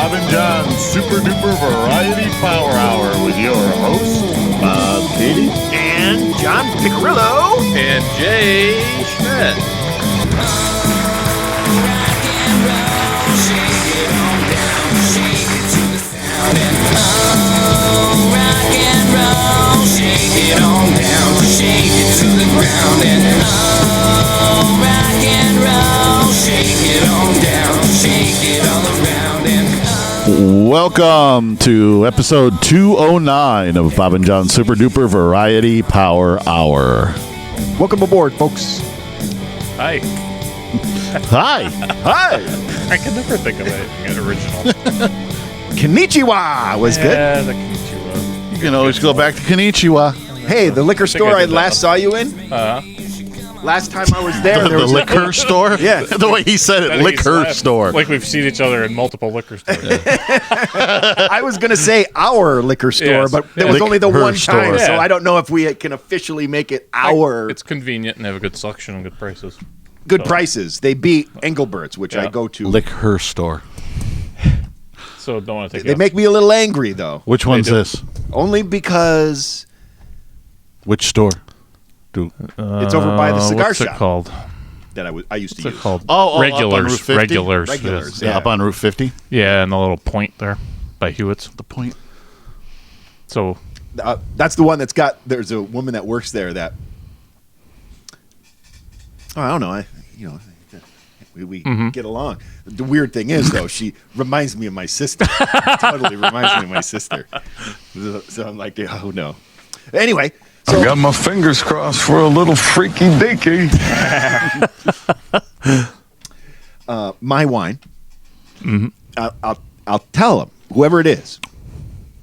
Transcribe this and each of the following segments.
Bob and John's Super Duper Variety Power Hour with your hosts, Bob Beatty and John Picarillo and Jay Schmidt. Welcome to episode 209 of Bob and John's Super Duper Variety Power Hour. Welcome aboard, folks. Hi. Hi. Hi. I can never think of anything original. Konnichiwa was good. Yeah, the Konnichiwa. You can always go back to Konnichiwa. Hey, the liquor store I last saw you in. Last time I was there, there was liquor store? Yeah. The way he said it, liquor store. Like we've seen each other in multiple liquor stores. I was going to say our liquor store, Yes. but there was only the Liquor one time, store. so Yeah. I don't know if we can officially make it our It's convenient and have a good selection and good prices. good prices. They beat Engelbert's, which I Yeah. go to. Liquor store. So don't want to take They it. make me a little angry, though. Which one's do. this? Only because Which store? it's over by the cigar what's shop it called? that I used to What's it use. called? Up on Route Regulars. 50? Regulars. Regulars, yes. yeah. Up on Route 50? Yeah, and the little point there by Hewitt's. The point. So That's the one that's got. There's a woman that works there that. Oh, I don't know. We get along. The weird thing is, though, she reminds me of my sister. Totally reminds me of my sister. So I'm like, oh no. Anyway, I got my fingers crossed for a little freaky deaky. my wine. I'll tell them, whoever it is,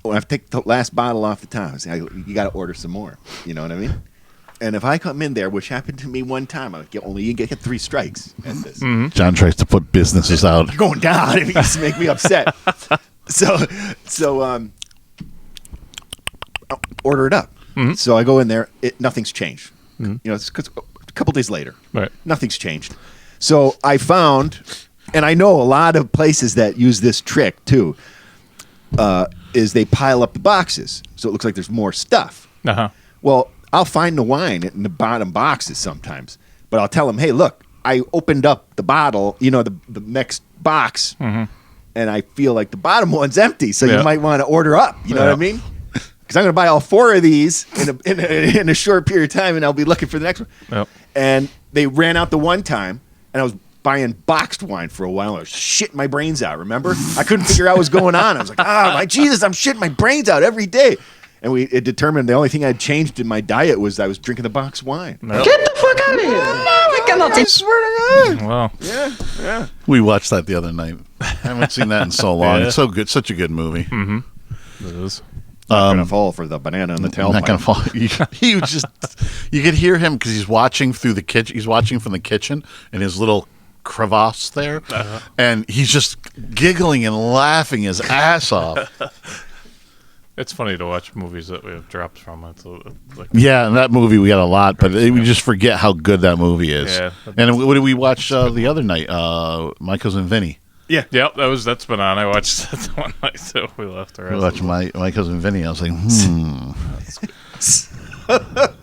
when I take the last bottle off the top, I say, you got to order some more. You know what I mean? And if I come in there, which happened to me one time, you get 3 strikes at this. John tries to put businesses out. You're going down. It used to make me upset. So I'll order it up. So I go in there. Nothing's changed. You know, it's 'cause a couple days later, Right. nothing's changed. So I found, and I know a lot of places that use this trick too, is they pile up the boxes, so it looks like there's more stuff. Uh-huh. Well, I'll find the wine in the bottom boxes sometimes, but I'll tell them, hey, look, I opened up the bottle, the next box, and I feel like the bottom one's empty, so Yeah. you might want to order up. You know what I mean? Because I'm going to buy all 4 of these in a short period of time, and I'll be looking for the next one. Yep. And they ran out the one time, and I was buying boxed wine for a while. I was shitting my brains out, remember? I couldn't figure out what was going on. I was like, my Jesus, I'm shitting my brains out every day. And it determined the only thing I'd changed in my diet was I was drinking the boxed wine. Yep. Get the fuck out of here! No, I cannot. I swear to God. Well, Yeah. We watched that the other night. I haven't seen that in so long. Yeah. It's so good. Such a good movie. it is. Not going to fall for the banana in the tailpipe. Not gonna fall. He was just. You could hear him because he's watching through the kitchen. He's watching from the kitchen in his little crevasse there, and he's just giggling and laughing his ass off. It's funny to watch movies that we have drops from. It's like Yeah, in that movie we got a lot, but we just forget how good that movie is. Yeah. And what did we watch the other night? My Cousin Vinny. Yep, that's been on. I watched that one night, so we left the We rest. watched my Cousin Vinny. I was like, The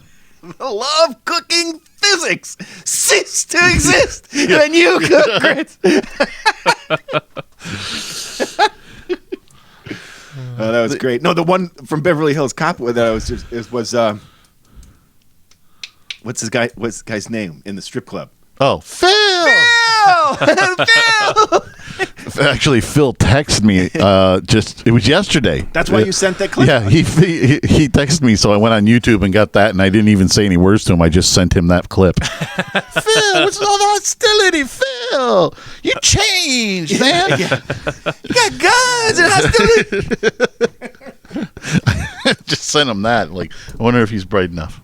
love cooking physics cease to exist when you cook grits. Oh, that was great. No, the one from Beverly Hills Cop that I was was what's the guy's name in the strip club? oh, Phil! Phil! Actually, Phil texted me. It was yesterday. That's why you sent that clip? Yeah, he texted me, so I went on YouTube and got that, and I didn't even say any words to him. I just sent him that clip. Phil, what's all the hostility? Phil, you changed, man. You got guns and hostility. Just sent him that. Like, I wonder if he's bright enough.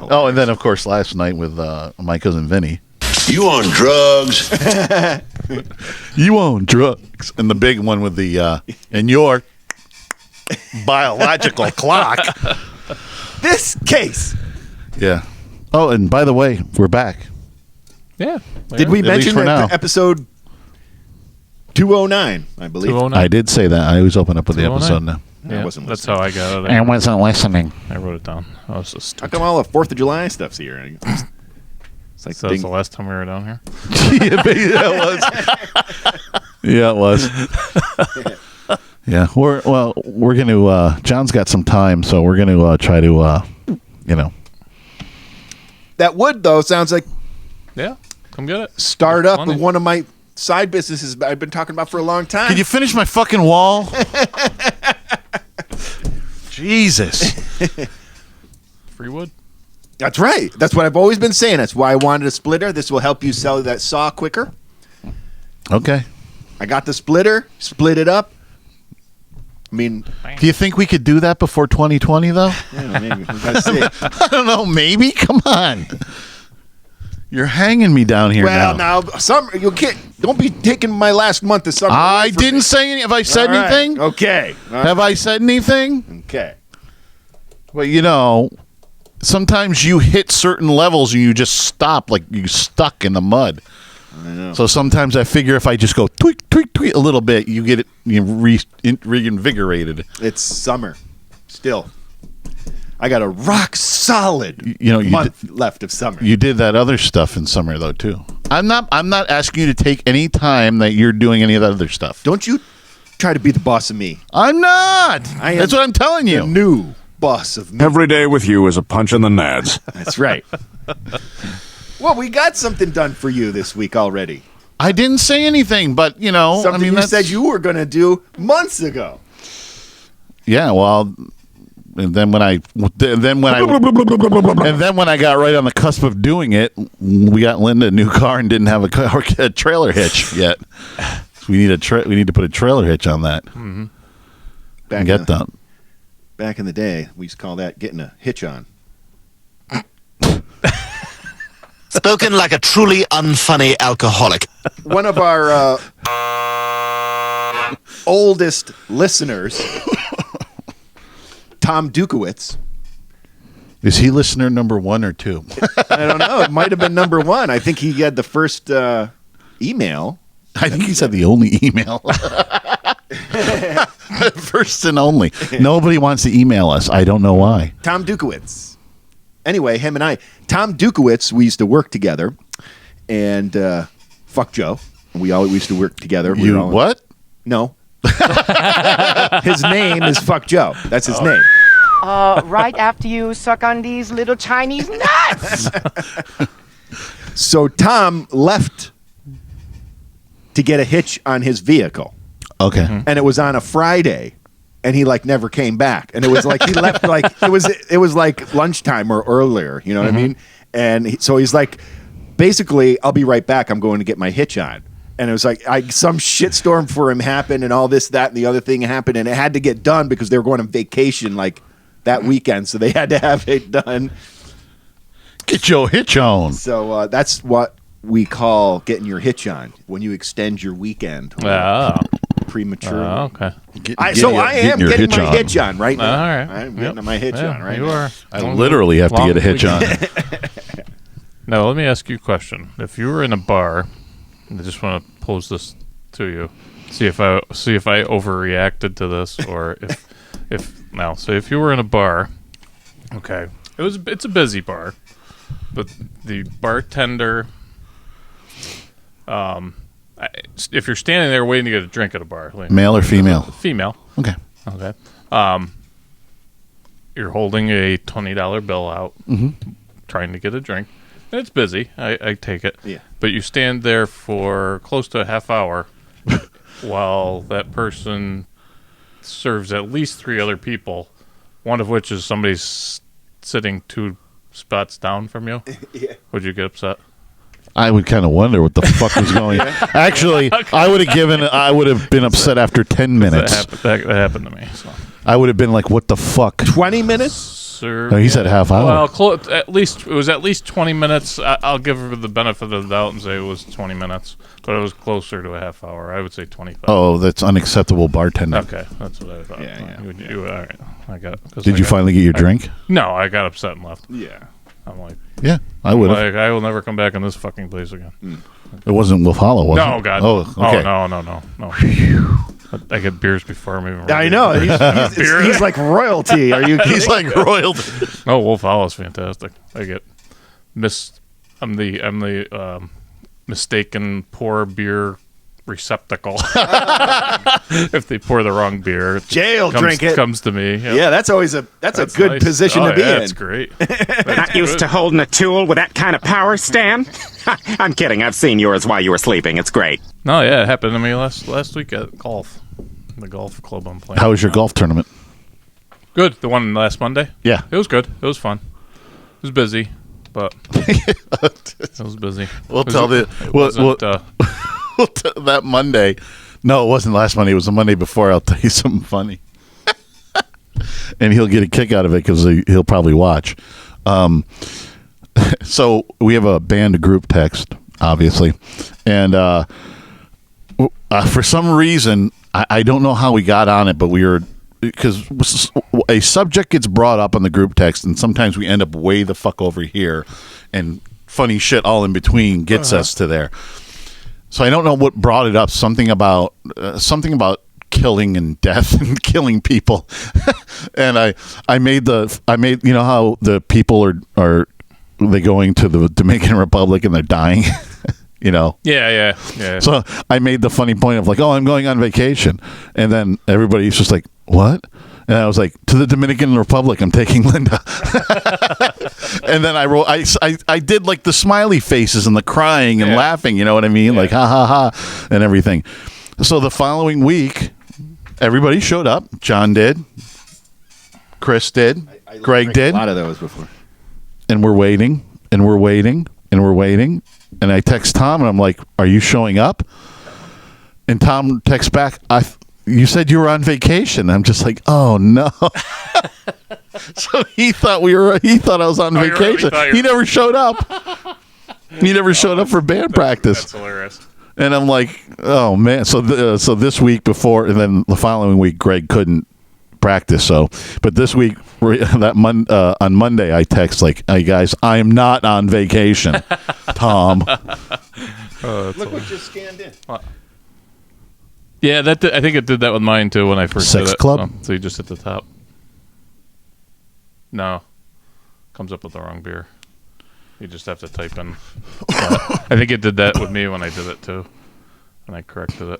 Oh, and then of course last night with my cousin Vinny. You on drugs? You own drugs, and the big one with the and your biological clock. This case. Yeah. Oh, and by the way, we're back. Yeah. Did we At least mention for that now. the episode 209, I believe. 209. I did say that. I always open up with the 209. episode now. I Yeah, wasn't that's listening. how I got it. I wasn't listening. I wrote it down. I was just. How come all the 4th of July stuff's here? It's like So that's the last time we were down here. Yeah, it was. Yeah, we're gonna. John's got some time, so we're gonna try to, That would, though, sounds like Yeah, come get it. start up Money. of one of my side businesses I've been talking about for a long time. Can you finish my fucking wall? Jesus. Free wood. That's right. That's what I've always been saying. That's why I wanted a splitter. This will help you sell that saw quicker. Okay. I got the splitter, split it up. I mean, Do you think we could do that before 2020, though? maybe. We gotta see. I don't know. Maybe. Come on. You're hanging me down here Well, now. now, summer. You can't. Don't be taking my last month of summer. I away from didn't me. say anything. Have I said All right. anything? Okay. Have I said anything? Okay. Well, sometimes you hit certain levels and you just stop, like you stuck in the mud. I know. So sometimes I figure if I just go tweak, tweak, tweak a little bit, you get it reinvigorated. It's summer. Still. I got a rock solid You month left of summer. You did that other stuff in summer though too. I'm not asking you to take any time that you're doing any of that other stuff. Don't you try to be the boss of me. I'm not. I am That's what I'm telling The you. new boss of me. Every day with you is a punch in the nads. That's right. Well, we got something done for you this week already. I didn't say anything, but Something you that's- said you were going to do months ago. Yeah, well, and then when I got right on the cusp of doing it, we got Linda a new car and didn't have a trailer hitch yet. So we need to put a trailer hitch on that and get that. Back in the day, we used to call that getting a hitch on. Spoken like a truly unfunny alcoholic. One of our oldest listeners, Tom Dukowitz. Is he listener number 1 or 2? I don't know. It might have been number 1. I think he had the first email. I think he said the only email. First and only. Nobody wants to email us. I don't know why. Tom Dukowitz. Anyway, him and I. Tom Dukowitz, we used to work together. And fuck Joe. We used to work together. We were all- What? No. His name is Fuck Joe. That's his name. Right after you suck on these little Chinese nuts. So Tom left to get a hitch on his vehicle. Okay. And it was on a Friday. And he never came back. And it was like he left it was like lunchtime or earlier, you know what I mean? And so he's like, basically, I'll be right back. I'm going to get my hitch on. And it was like some shitstorm for him happened and all this, that, and the other thing happened. And it had to get done because they were going on vacation that weekend. So they had to have it done. Get your hitch on. So that's what we call getting your hitch on when you extend your weekend prematurely. Okay. I am your getting hitch my on. hitch on right now. All right. I'm getting my hitch on right you now. are. I literally have to get a hitch on. Now, let me ask you a question. If you were in a bar, I just want to pose this to you, see if I overreacted to this, or if you were in a bar, okay, it's a busy bar, but the bartender, if you're standing there waiting to get a drink at a bar, Male or female? Female. Okay. Okay. You're holding a $20 bill out, trying to get a drink. And it's busy. I take it. Yeah. But you stand there for close to a half hour while that person serves at least 3 other people, one of which is somebody's sitting 2 spots down from you. Yeah. Would you get upset? I would kind of wonder what the fuck was going on. Actually, I would have been upset after 10 minutes. That happened to me. So. I would have been like, what the fuck? 20 minutes? Serve, No, he said half hour. Well, it was at least 20 minutes. I'll give her the benefit of the doubt and say it was 20 minutes, but it was closer to a half hour. I would say 25. Oh, that's unacceptable bartending. Okay, that's what I thought. Yeah. All right, I got it. Did you finally get your drink? No, I got upset and left. Yeah. I'm like, Yeah, I would have. like, I will never come back in this fucking place again. It wasn't Wolf Hollow, was it? No, God. Oh, okay. No. I get beers before I'm even ready. I know. He's like royalty. Are you kidding? He's like royalty. Oh, Wolf Hollow's fantastic. I get I'm the mistaken poor beer receptacle. If they pour the wrong beer, drink it. Comes to me. Yep. Yeah, that's always a good nice. position to be in. That's great. Not used to holding a tool with that kind of power, Stan? I'm kidding. I've seen yours while you were sleeping. It's great. No, yeah, it happened to me last week at golf. The golf club I'm playing. How was your golf tournament? Good. The one last Monday? Yeah. It was good. It was fun. It was busy, but it was busy. We'll tell that Monday. No, it wasn't last Monday. It was the Monday before. I'll tell you something funny. And he'll get a kick out of it because he'll probably watch. So we have a band group text, obviously. And for some reason, I don't know how we got on it, but we were, because a subject gets brought up on the group text, and sometimes we end up way the fuck over here, and funny shit all in between gets us to there. So I don't know what brought it up. Something about killing and death and killing people. And I made you know how the people are they going to the Dominican Republic and they're dying. You know? Yeah. So I made the funny point of like, oh, I'm going on vacation. And then everybody's just like, what? And I was like, to the Dominican Republic, I'm taking Linda. And then I did like the smiley faces and the crying and laughing, you know what I mean? Like, ha, ha, ha, and everything. So the following week, everybody showed up. John did. Chris did. Greg did. A lot of those before. And we're waiting, and we're waiting, and we're waiting. And I text Tom, and I'm like, are you showing up? And Tom texts back, you said you were on vacation. I'm just like, oh, no. So he thought I was on vacation. He never showed up. He never showed up for band practice. That's hilarious. And I'm like, oh, man. So this week before, and then the following week, Greg couldn't practice. But this week, on Monday, I text like, hey, guys, I am not on vacation. Tom. Look what you scanned in. Yeah, I think it did that with mine too when I first did it. Sex Club? So you just hit the top. No. Comes up with the wrong beer. You just have to type in. I think it did that with me when I did it too. And I corrected it.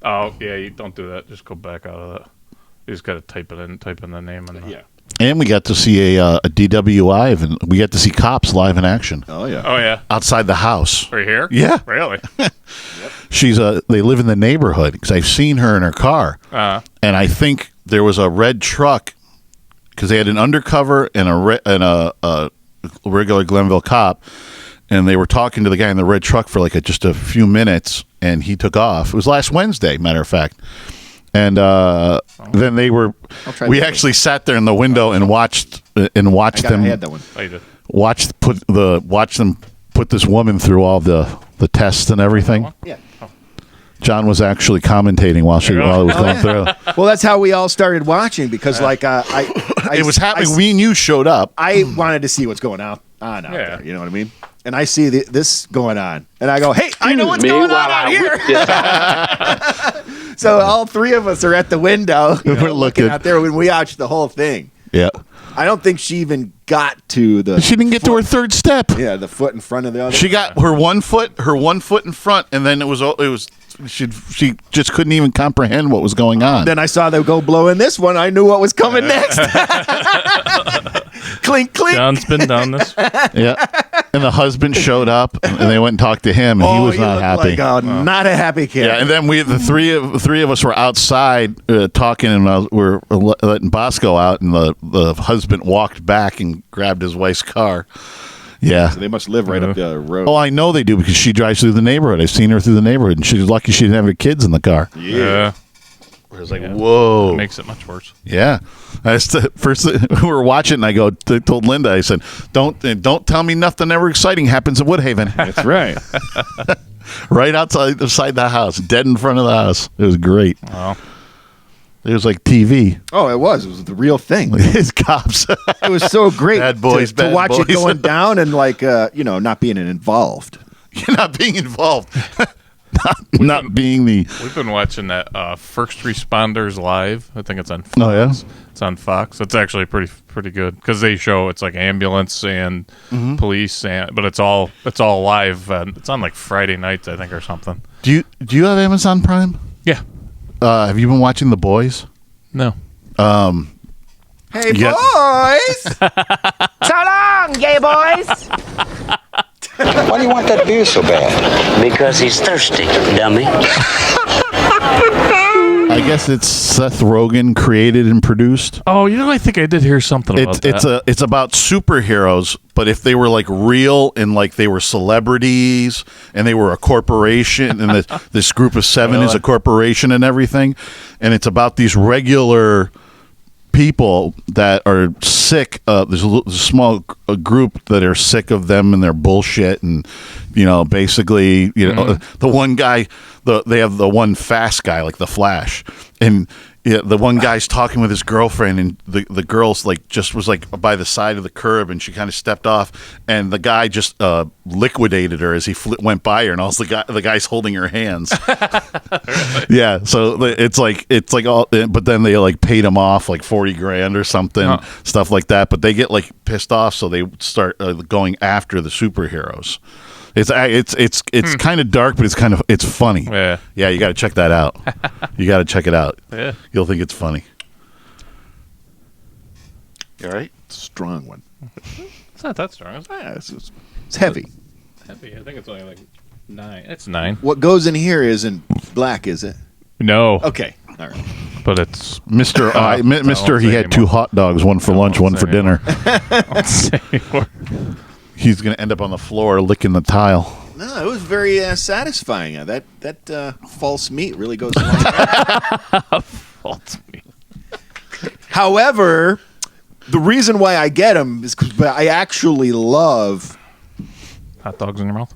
Oh, yeah, you don't do that. Just go back out of that. You just got to type in the name. And we got to see a DWI, and we got to see cops live in action. Oh, yeah. Oh, yeah. Outside the house. Right here? Yeah. Really? They live in the neighborhood because I've seen her in her car. And I think there was a red truck because they had an undercover and a regular Glenville cop, and they were talking to the guy in the red truck for like just a few minutes, and he took off. It was last Wednesday, matter of fact. And then we actually sat there in the window and watched them. I had that one. Oh, you did. Watch them put this woman through all the tests and everything. Yeah. John was actually commentating while it was going through. Well, that's how we all started watching because, It was happening. We and you showed up. I wanted to see what's going on out there. You know what I mean? And I see this going on, and I go, "Hey, I know what's going on out here." So all three of us are at the window, we're looking out there when we watched the whole thing. Yeah. I don't think she even got to the. She didn't get to her third step. Yeah, the foot in front of the other. She got her one foot in front, and then it was. She just couldn't even comprehend what was going on. Then I saw them go blow in this one. I knew what was coming next. Clink, clink. John's been down this. Yeah. And the husband showed up, and they went and talked to him, and he was not happy. Like, not a happy kid. Yeah, and then the three of us were outside talking, and we're letting Bosco out, and the husband walked back and grabbed his wife's car. Yeah. So they must live right up the road. Oh, I know they do because she drives through the neighborhood. I've seen her through the neighborhood, and she's lucky she didn't have her kids in the car. Yeah. It was like, whoa. It makes it much worse. Yeah. First, we were watching, and I told Linda, I said, don't tell me nothing ever exciting happens in Woodhaven. That's right. Right outside the house, dead in front of the house. It was great. Well, It was like TV. Oh, it was the real thing. His cops. It was so great Bad boys, to bad watch boys. it going down and like not being involved. You're not being involved. not being the. We've been watching that First Responders Live. I think it's on Fox. Oh, yeah? It's on Fox. It's actually pretty good because they show it's like ambulance and police, but it's all live. It's on like Friday nights, I think, or something. Do you have Amazon Prime? Yeah. Have you been watching The Boys? No. Hey, Yeah. boys! So long, gay boys. Why do you want that beer so bad? Because he's thirsty, dummy. I guess it's Seth Rogen created and produced. Oh, I think I did hear something about that. It's about superheroes, but if they were like real and like they were celebrities and they were a corporation and this group of 7 is a corporation and everything, and it's about these regular people that are sick. There's a small group that are sick of them and their bullshit, and basically, the one guy, they have the one fast guy like the Flash, and the one guy's talking with his girlfriend, and the girl's like just was like by the side of the curb, and she kind of stepped off, and the guy just liquidated her as he went by her, and also the guy's holding her hands. Yeah, so it's like all, but then they like paid him off like $40,000 or something, stuff like that. But they get like pissed off, so they start going after the superheroes. It's kind of dark, but it's funny. Yeah. Yeah, you got to check that out. You got to check it out. Yeah. You'll think it's funny. You all right? Strong one. It's not that strong. It's Yeah, it's heavy. heavy. I think it's only like 9. It's 9. What goes in here isn't black, is it? No. Okay. All right. But it's Mr. Mr. He had 2 hot dogs, one for lunch, one for dinner. Don't say anymore. He's going to end up on the floor licking the tile. No, it was very satisfying. That false meat really goes a long way. False meat. However, the reason why I get them is because I actually love. Hot dogs in your mouth?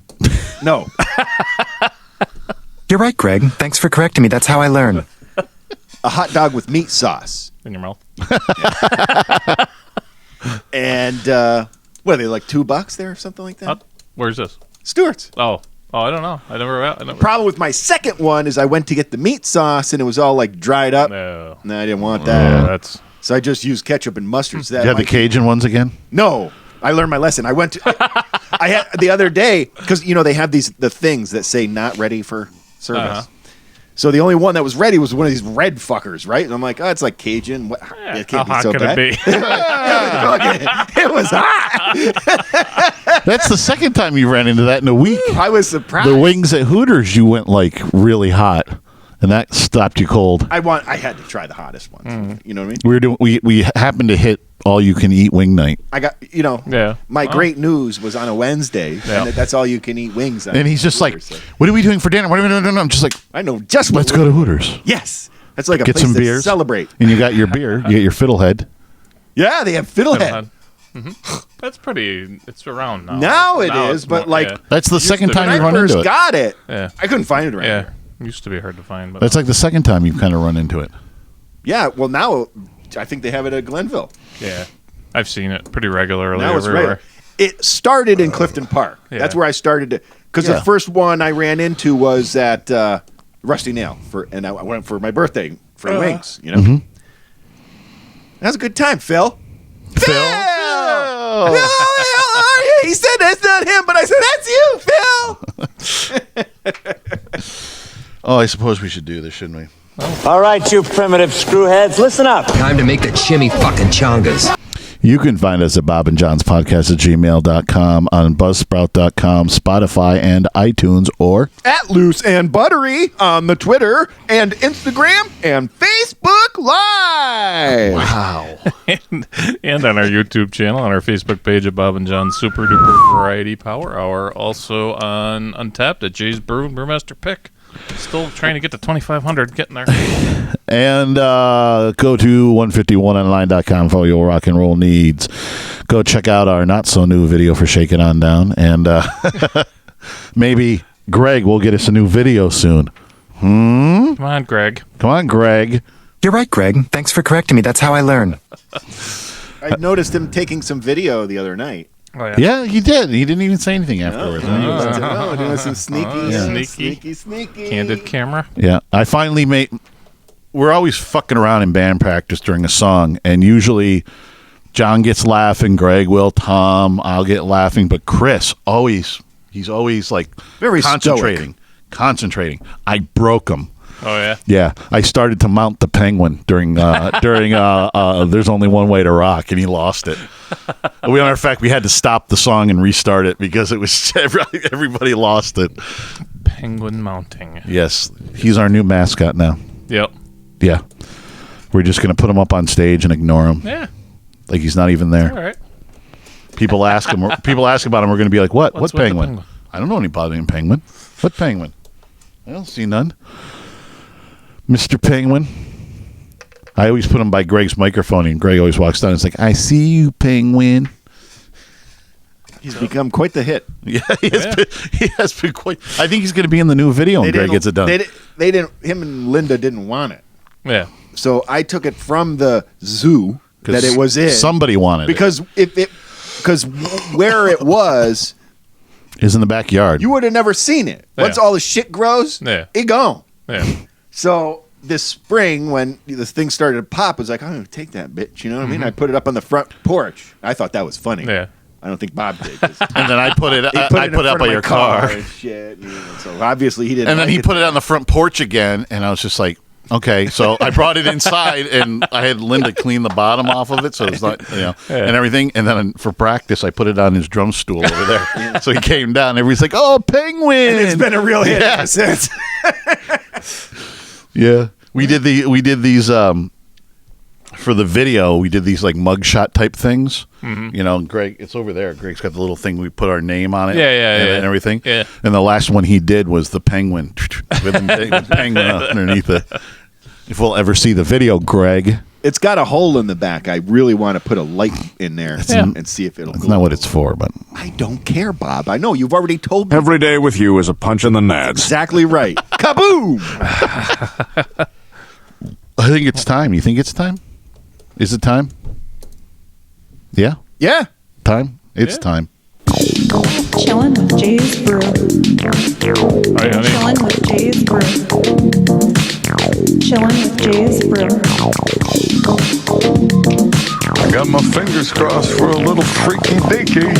No. You're right, Greg. Thanks for correcting me. That's how I learn. A hot dog with meat sauce. In your mouth? And what are they, like $2 there or something like that? Where's this? Stewart's. Oh, I don't know. I never. Problem with my second one is I went to get the meat sauce and it was all like dried up. No. No, I didn't want that. That's. So I just used ketchup and mustard. So that You have the Cajun ones again? No, I learned my lesson. I went to. I had the other day because they have the things that say not ready for service. Uh-huh. So the only one that was ready was one of these red fuckers, right? And I'm like, oh, it's like Cajun. What? It can't be How hot so could bad. it be? It was hot. That's the second time you ran into that in a week. I was surprised. The wings at Hooters, you went like really hot, and that stopped you cold. I had to try the hottest ones. You know what I mean? We happened to hit all you can eat wing night, I got Yeah. My great news was on a Wednesday, Yeah. and that's all you can eat wings. and he's just like, "What are we doing for dinner? What are we doing?" I'm just like, I know just. "Let's go to Hooters, Yes, that's like a get place some to beers, celebrate. and you got your beer, you get your fiddlehead." Yeah, they have fiddlehead. That's pretty. It's around now. Now it is, it's but more- like yeah. That's the second to be. time when you I run first into it. got it, Yeah. I couldn't find it around Yeah. here. Used to be hard to find, but That's like the second time you've kind of run into it. Yeah, well now I think they have it at Glenville. yeah, I've seen it pretty regularly Now it's everywhere. right. It started in Clifton Park. Yeah. That's where I started it because Yeah. the first one I ran into was at Rusty Nail and I went for my birthday for wings. Mm-hmm. That was a good time, Phil. Phil? Phil, how are you? He said that's not him, but I said that's you, Phil. Oh, I suppose we should do this, shouldn't we? All right, you primitive screwheads, listen up. Time to make the chimmy fucking chongas. You can find us at bobandjohnspodcast@gmail.com, on buzzsprout.com, Spotify, and iTunes, or At Loose and Buttery on the Twitter and Instagram and Facebook Live. wow. And on our YouTube channel, on our Facebook page at Bob and John's Super Duper Variety Power Hour. Also on Untapped at Jay's Brew and Brewmaster Pick. Still trying to get to 2,500, getting there. And go to 151online.com for all your rock and roll needs. Go check out our not-so-new video for Shake It On Down. And maybe Greg will get us a new video soon. Come on, Greg. Come on, Greg. You're right, Greg. Thanks for correcting me. That's how I learn. I noticed him taking some video the other night. Oh, yeah. Yeah, he did. He didn't even say anything afterwards. Doing some sneaky. Candid camera. Yeah, I finally made. We're always fucking around in band practice during a song, and usually John gets laughing, Greg will, Tom, I'll get laughing, but Chris he's always like very concentrating. I broke him. Oh yeah. Yeah, I started to mount the penguin during There's Only One Way to Rock, and he lost it. Matter of fact, we had to stop the song and restart it because it was everybody lost it. Penguin mounting. Yes, he's our new mascot now. Yep. Yeah, we're just gonna put him up on stage and ignore him. Yeah. Like he's not even there. All right. People ask him. People ask about him. We're gonna be like, what? What's What with the penguin? penguin? I don't know any penguin. What penguin? I don't see none. Mr. Penguin. I always put him by Greg's microphone, and Greg always walks down and is like, I see you, Penguin. He's become quite the hit. Yeah, he has been quite. I think he's going to be in the new video when Greg gets it done. They didn't. Him and Linda didn't want it. Yeah. So I took it from the zoo that it was in. Somebody wanted because because where it was is in the backyard. You would have never seen it. Yeah. Once all the shit grows, it gone. Yeah. So this spring, when this thing started to pop, I was like, I'm going to take that bitch. You know what I mean? I put it up on the front porch. I thought that was funny. Yeah. I don't think Bob did. And then I put it. I put it up by your car. And shit, so obviously he didn't. And then like he put it on the front porch again, and I was just like, okay. So I brought it inside, and I had Linda clean the bottom off of it, so it's not, and everything. And then for practice, I put it on his drum stool over there. So he came down, and everybody's like, "Oh, penguin!" And it's been a real hit ever since. Yeah, we did these for the video. We did these like mugshot type things. Mm-hmm. You know, Greg, it's over there. Greg's got the little thing we put our name on it. And everything. Yeah. And the last one he did was the penguin with the penguin underneath it. If we'll ever see the video, Greg, it's got a hole in the back. I really want to put a light in there and see if it'll. That's not what it's for, but I don't care, Bob. I know you've already told me. Every day with you is a punch in the nads. Exactly right. Kaboom! I think it's time. You think it's time? Is it time? Yeah. Yeah. Time. It's time. Chilling with Jay's Brew. All right, honey. Chilling with Jay's Brew. Chilling with Jay's Brew. I got my fingers crossed for a little freaky deaky.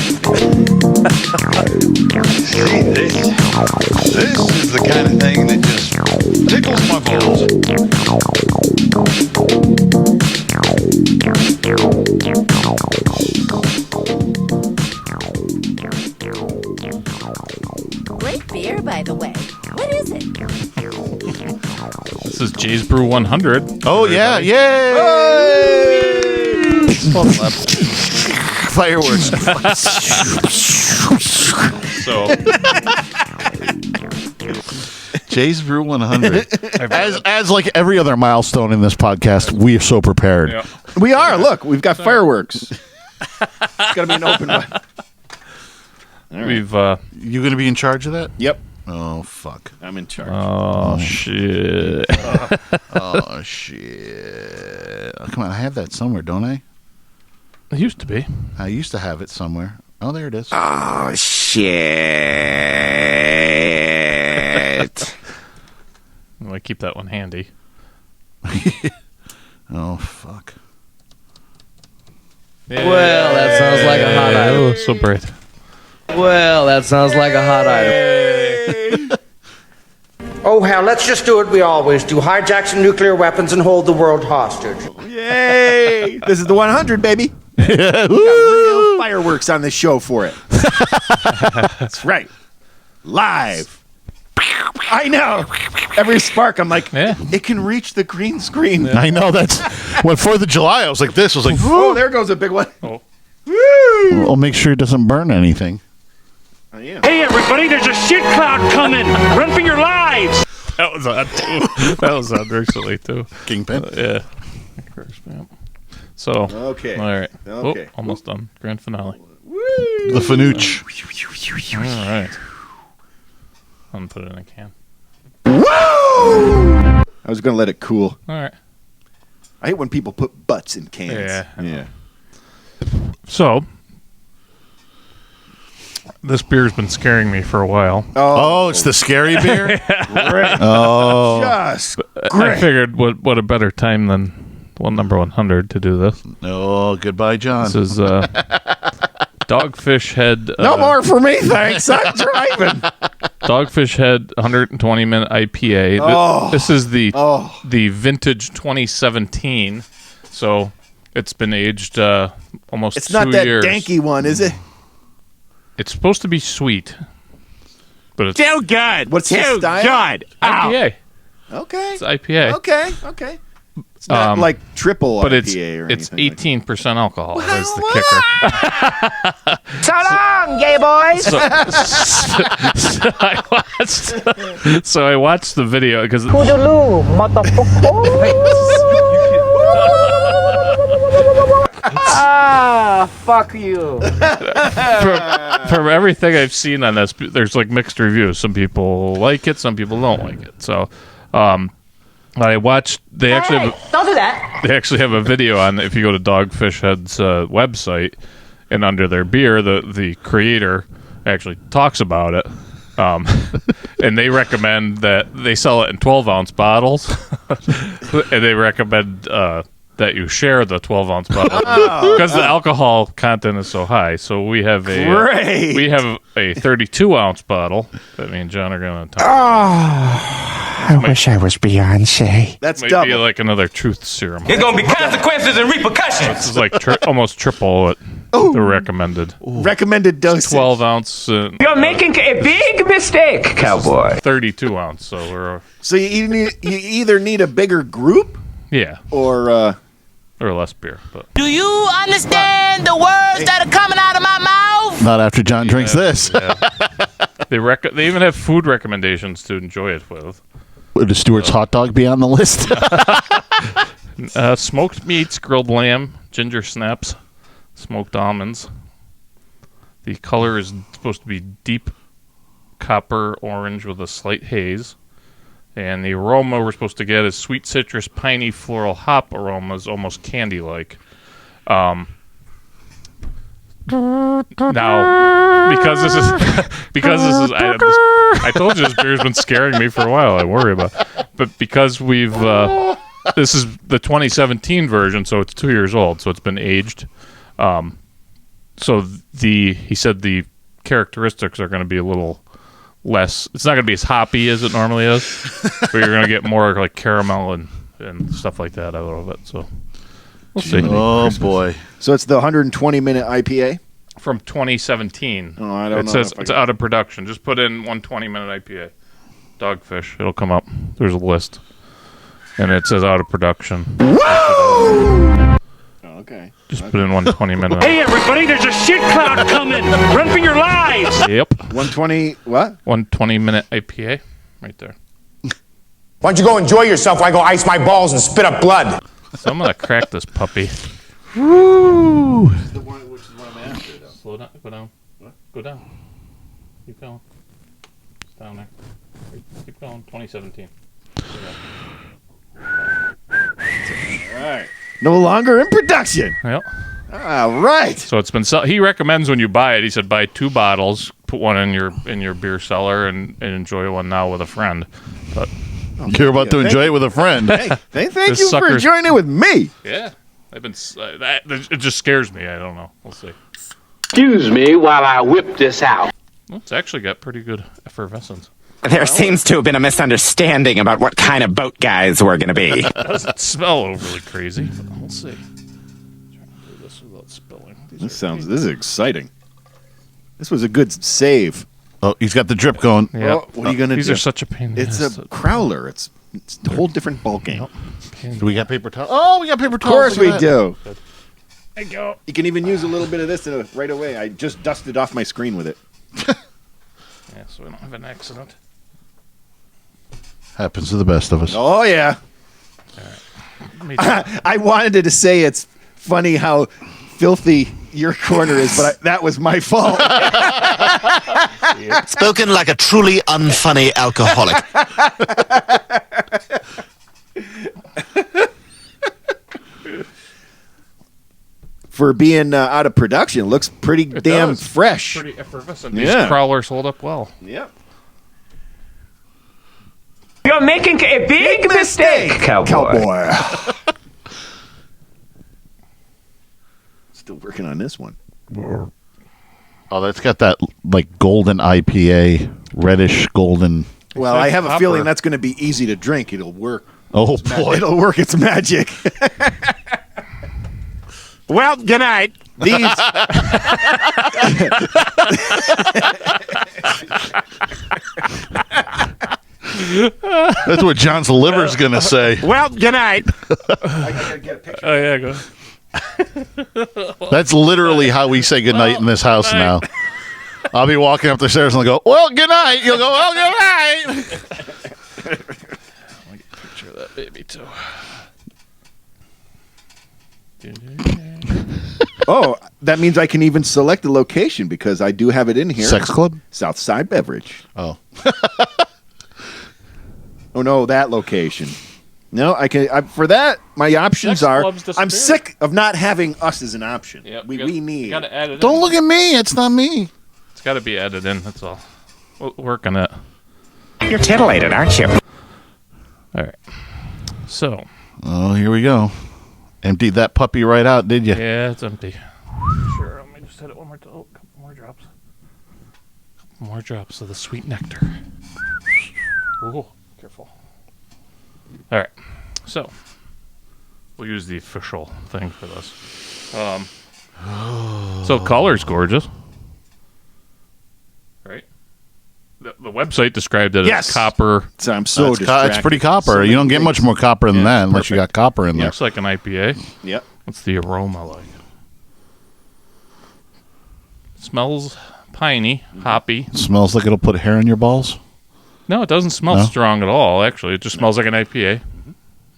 See, this is the kind of thing that just tickles my balls. Great beer, by the way. What is it? This is Jay's Brew 100. Oh yeah! Yay! Fireworks. So Jay's Brew 100. As like every other milestone in this podcast, we are so prepared. yeah. We are. Look, we've got fireworks. It's got to be an open one. We've You going to be in charge of that? Yep. Oh fuck! I'm in charge. oh shit. Oh shit! Oh, come on, I have that somewhere, don't I? It used to be. I used to have it somewhere. Oh, there it is. Oh, shit. I keep that one handy. Oh fuck! Well, that sounds like a hot item. Oh, so bright. Well, that sounds like a hot item. Oh, hell, let's just do what we always do. Hijack some nuclear weapons and hold the world hostage. Yay! This is the 100, baby. We got real fireworks on this show for it. That's right. Live. I know. Every spark, I'm like, it can reach the green screen. Yeah. I know, that's when 4th of July. I was like this. I was like, oh, there goes a big one. Oh. Woo! I'll make sure it doesn't burn anything. Oh, yeah. Hey, everybody, there's a shit cloud coming. Run for your lives. That was on too. That was on recently too. Kingpin. Yeah. So Okay. All right. Okay. Oh, almost done. Grand finale. Woo! The Fanooch. All right. I'm gonna put it in a can. Woo! I was going to let it cool. All right. I hate when people put butts in cans. Yeah. So, this beer's been scaring me for a while. Oh, it's the scary beer? Great. Oh. Just I great. figured what a better time than number 100 to do this. Oh, goodbye, John. This is Dogfish Head. No more for me, thanks. I'm driving. Dogfish Head 120 minute IPA. Oh. This is the vintage 2017. So it's been aged almost 2 years. It's not that danky one, is it? It's supposed to be sweet, but it's Too good. What's the style? Good. IPA. Okay. It's IPA. Okay. It's not like triple but IPA or it's anything. 18% alcohol. Is the kicker. So long, gay boys. So I watched the video because Toodaloo, fuck you. from everything I've seen on this, there's like mixed reviews. Some people like it, some people don't like it. So, I watched. They actually don't do that. They actually have a video on. If you go to Dogfish Head's website, and under their beer, the creator actually talks about it. And they recommend that they sell it in 12-ounce bottles, and they recommend that you share the 12-ounce bottle because the alcohol content is so high. So we have a 32-ounce bottle that me and John are going to talk about. I wish I was Beyonce. That's Might double. be like another truth serum. There's gonna be consequences and repercussions. This is like almost triple what the recommended. Recommended dosage. 12-ounce. You're making a big mistake, cowboy. 32-ounce. So we're So you either need a bigger group, or less beer. But Do you understand the words that are coming out of my mouth? Not after John drinks this. They even have food recommendations to enjoy it with. Would a Stewart's hot dog be on the list? Smoked meats, grilled lamb, ginger snaps, smoked almonds. The color is supposed to be deep copper orange with a slight haze. And the aroma we're supposed to get is sweet citrus, piney, floral hop aromas, almost candy-like. Now, because this is I told you this beer's been scaring me for a while. I worry about it. But because we've this is the 2017 version, so it's 2 years old, so it's been aged. So he said the characteristics are going to be a little less. It's not going to be as hoppy as it normally is, but you're going to get more like caramel and stuff like that out of it. So we'll see. Oh boy! So it's the 120-minute IPA from 2017. Oh, I don't know. It says it's out of production. Just put in 120-minute IPA. Dogfish. It'll come up. There's a list, and it says out of production. Woo! Okay. Just put in 120-minute. Hey, everybody, there's a shit cloud coming. Run for your lives. Yep. 120 what? 120-minute IPA, right there. Why don't you go enjoy yourself while I go ice my balls and spit up blood? So I'm gonna crack this puppy. Woo! Which is the one I'm after, though. Slow down. Go down. What? Go down. Keep going. It's down there. Keep going. 2017. All right. No longer in production. Yep. All right. So it's been. He recommends when you buy it. He said buy 2 bottles, put one in your beer cellar, and enjoy one now with a friend. But you're about to enjoy it with a friend. Hey, thank you for enjoying it with me. Yeah, I've been. It just scares me. I don't know. We'll see. Excuse me while I whip this out. Well, it's actually got pretty good effervescence. There seems to have been a misunderstanding about what kind of boat guys we're going to be. It doesn't smell overly crazy, but we'll see. I'm trying to do this without spilling. This is exciting. This was a good save. Oh, he's got the drip going. Yeah. Oh, what are you going to do? These are such a pain. It's a crowler. It's a whole different ball game. Do we got paper towels? Oh, we got paper Of towels. course we do. There you go. You can even use a little bit of this right away. I just dusted off my screen with it. Yeah, so we don't have an accident. Happens to the best of us. Oh, yeah. I wanted to say it's funny how filthy your corner is, but that was my fault. Spoken like a truly unfunny alcoholic. for being out of production. It looks pretty damn fresh. Pretty effervescent. These crawlers hold up well. Yep. You're making a big mistake, Cowboy. Still working on this one. Oh, that's got that like golden IPA, reddish golden. Well, I have a feeling that's going to be easy to drink. It'll work. Oh boy, it'll work. It's magic. Well, good night. These. That's what John's liver's going to say. Well, good night. I gotta get a picture. Oh yeah, go. That's literally how we say goodnight in this house now. I'll be walking up the stairs and I'll go, well, good night. You'll go, well, good night. I'll get a picture of that baby, too. Oh, that means I can even select the location because I do have it in here. Sex Club? Southside Beverage. Oh. Oh, no, that location. No, I can. For that, my options are. I'm sick of not having us as an option. Yep, we need. You gotta add it Don't in. look at me. It's not me. It's got to be added in. That's all. We'll work on it. You're titillated, aren't you? All right. So. Oh, here we go. Emptied that puppy right out, did you? Yeah, it's empty. Sure. Let me just hit it one more time. Oh, a couple more drops. Couple more drops of the sweet nectar. Ooh, careful. All right. So, we'll use the official thing for this. So, color's gorgeous. Right? The website described it as copper. So I'm so it's pretty copper. You don't get much more copper than that unless you got copper in there. Looks like an IPA. Yep. What's the aroma like? Smells piney, hoppy. Smells like it'll put hair in your balls. No, it doesn't smell strong at all, actually. It just smells like an IPA.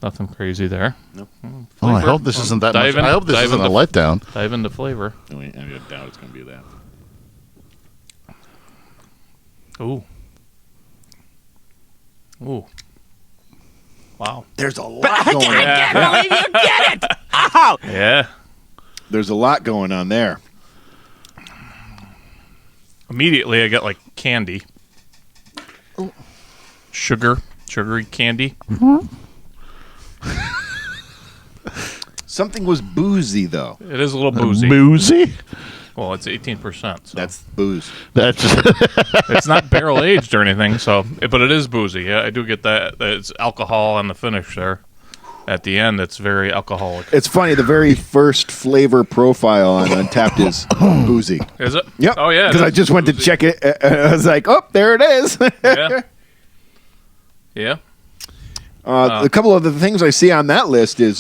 Nothing crazy there. Nope. Oh, I hope this isn't that much. I hope this isn't a letdown. Dive into flavor. I doubt it's going to be that. Ooh. Ooh. Wow. There's a lot going on. I can't believe you get it. Oh. Yeah. There's a lot going on there. Immediately, I get like candy. Sugary candy. Mm-hmm. Something was boozy, though. It is a little boozy. Boozy? Well, it's 18%. So. That's booze. That's it's not barrel aged or anything, but it is boozy. Yeah, I do get that. It's alcohol on the finish there. At the end, it's very alcoholic. It's funny. The very first flavor profile on Untapped is boozy. Is it? Yep. Oh yeah. Because I just went to check it. I was like, oh, there it is. Yeah. Yeah. A couple of the things I see on that list is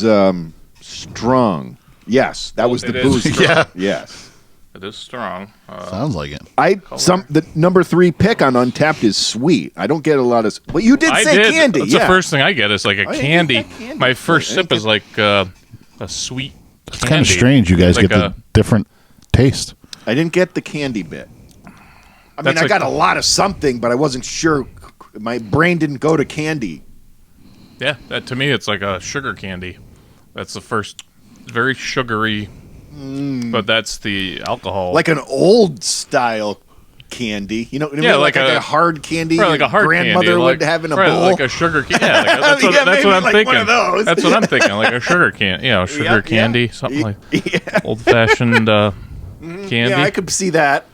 strong. Yes, that was the booze. Yeah. Yes. It is strong. Sounds like it. The number 3 pick on Untapped is sweet. I don't get a lot of. Well, you did say candy. That's yeah. the first thing I get is like a candy. candy. My first sip is like a sweet. It's kind of strange. You guys like get the different taste. I didn't get the candy bit. I mean, I like got a lot of something, but I wasn't sure. My brain didn't go to candy. Yeah, to me, it's like a sugar candy. That's the first, very sugary, but that's the alcohol. Like an old style candy. You know what I mean? Yeah, like like a hard candy like a hard grandmother candy, would have in a right, bowl. like a sugar candy. Yeah, that's what, Yeah, that's maybe what I'm like thinking. one of those. That's what I'm thinking, like a sugar candy. Sugar candy, something like old-fashioned candy. Yeah, I could see that.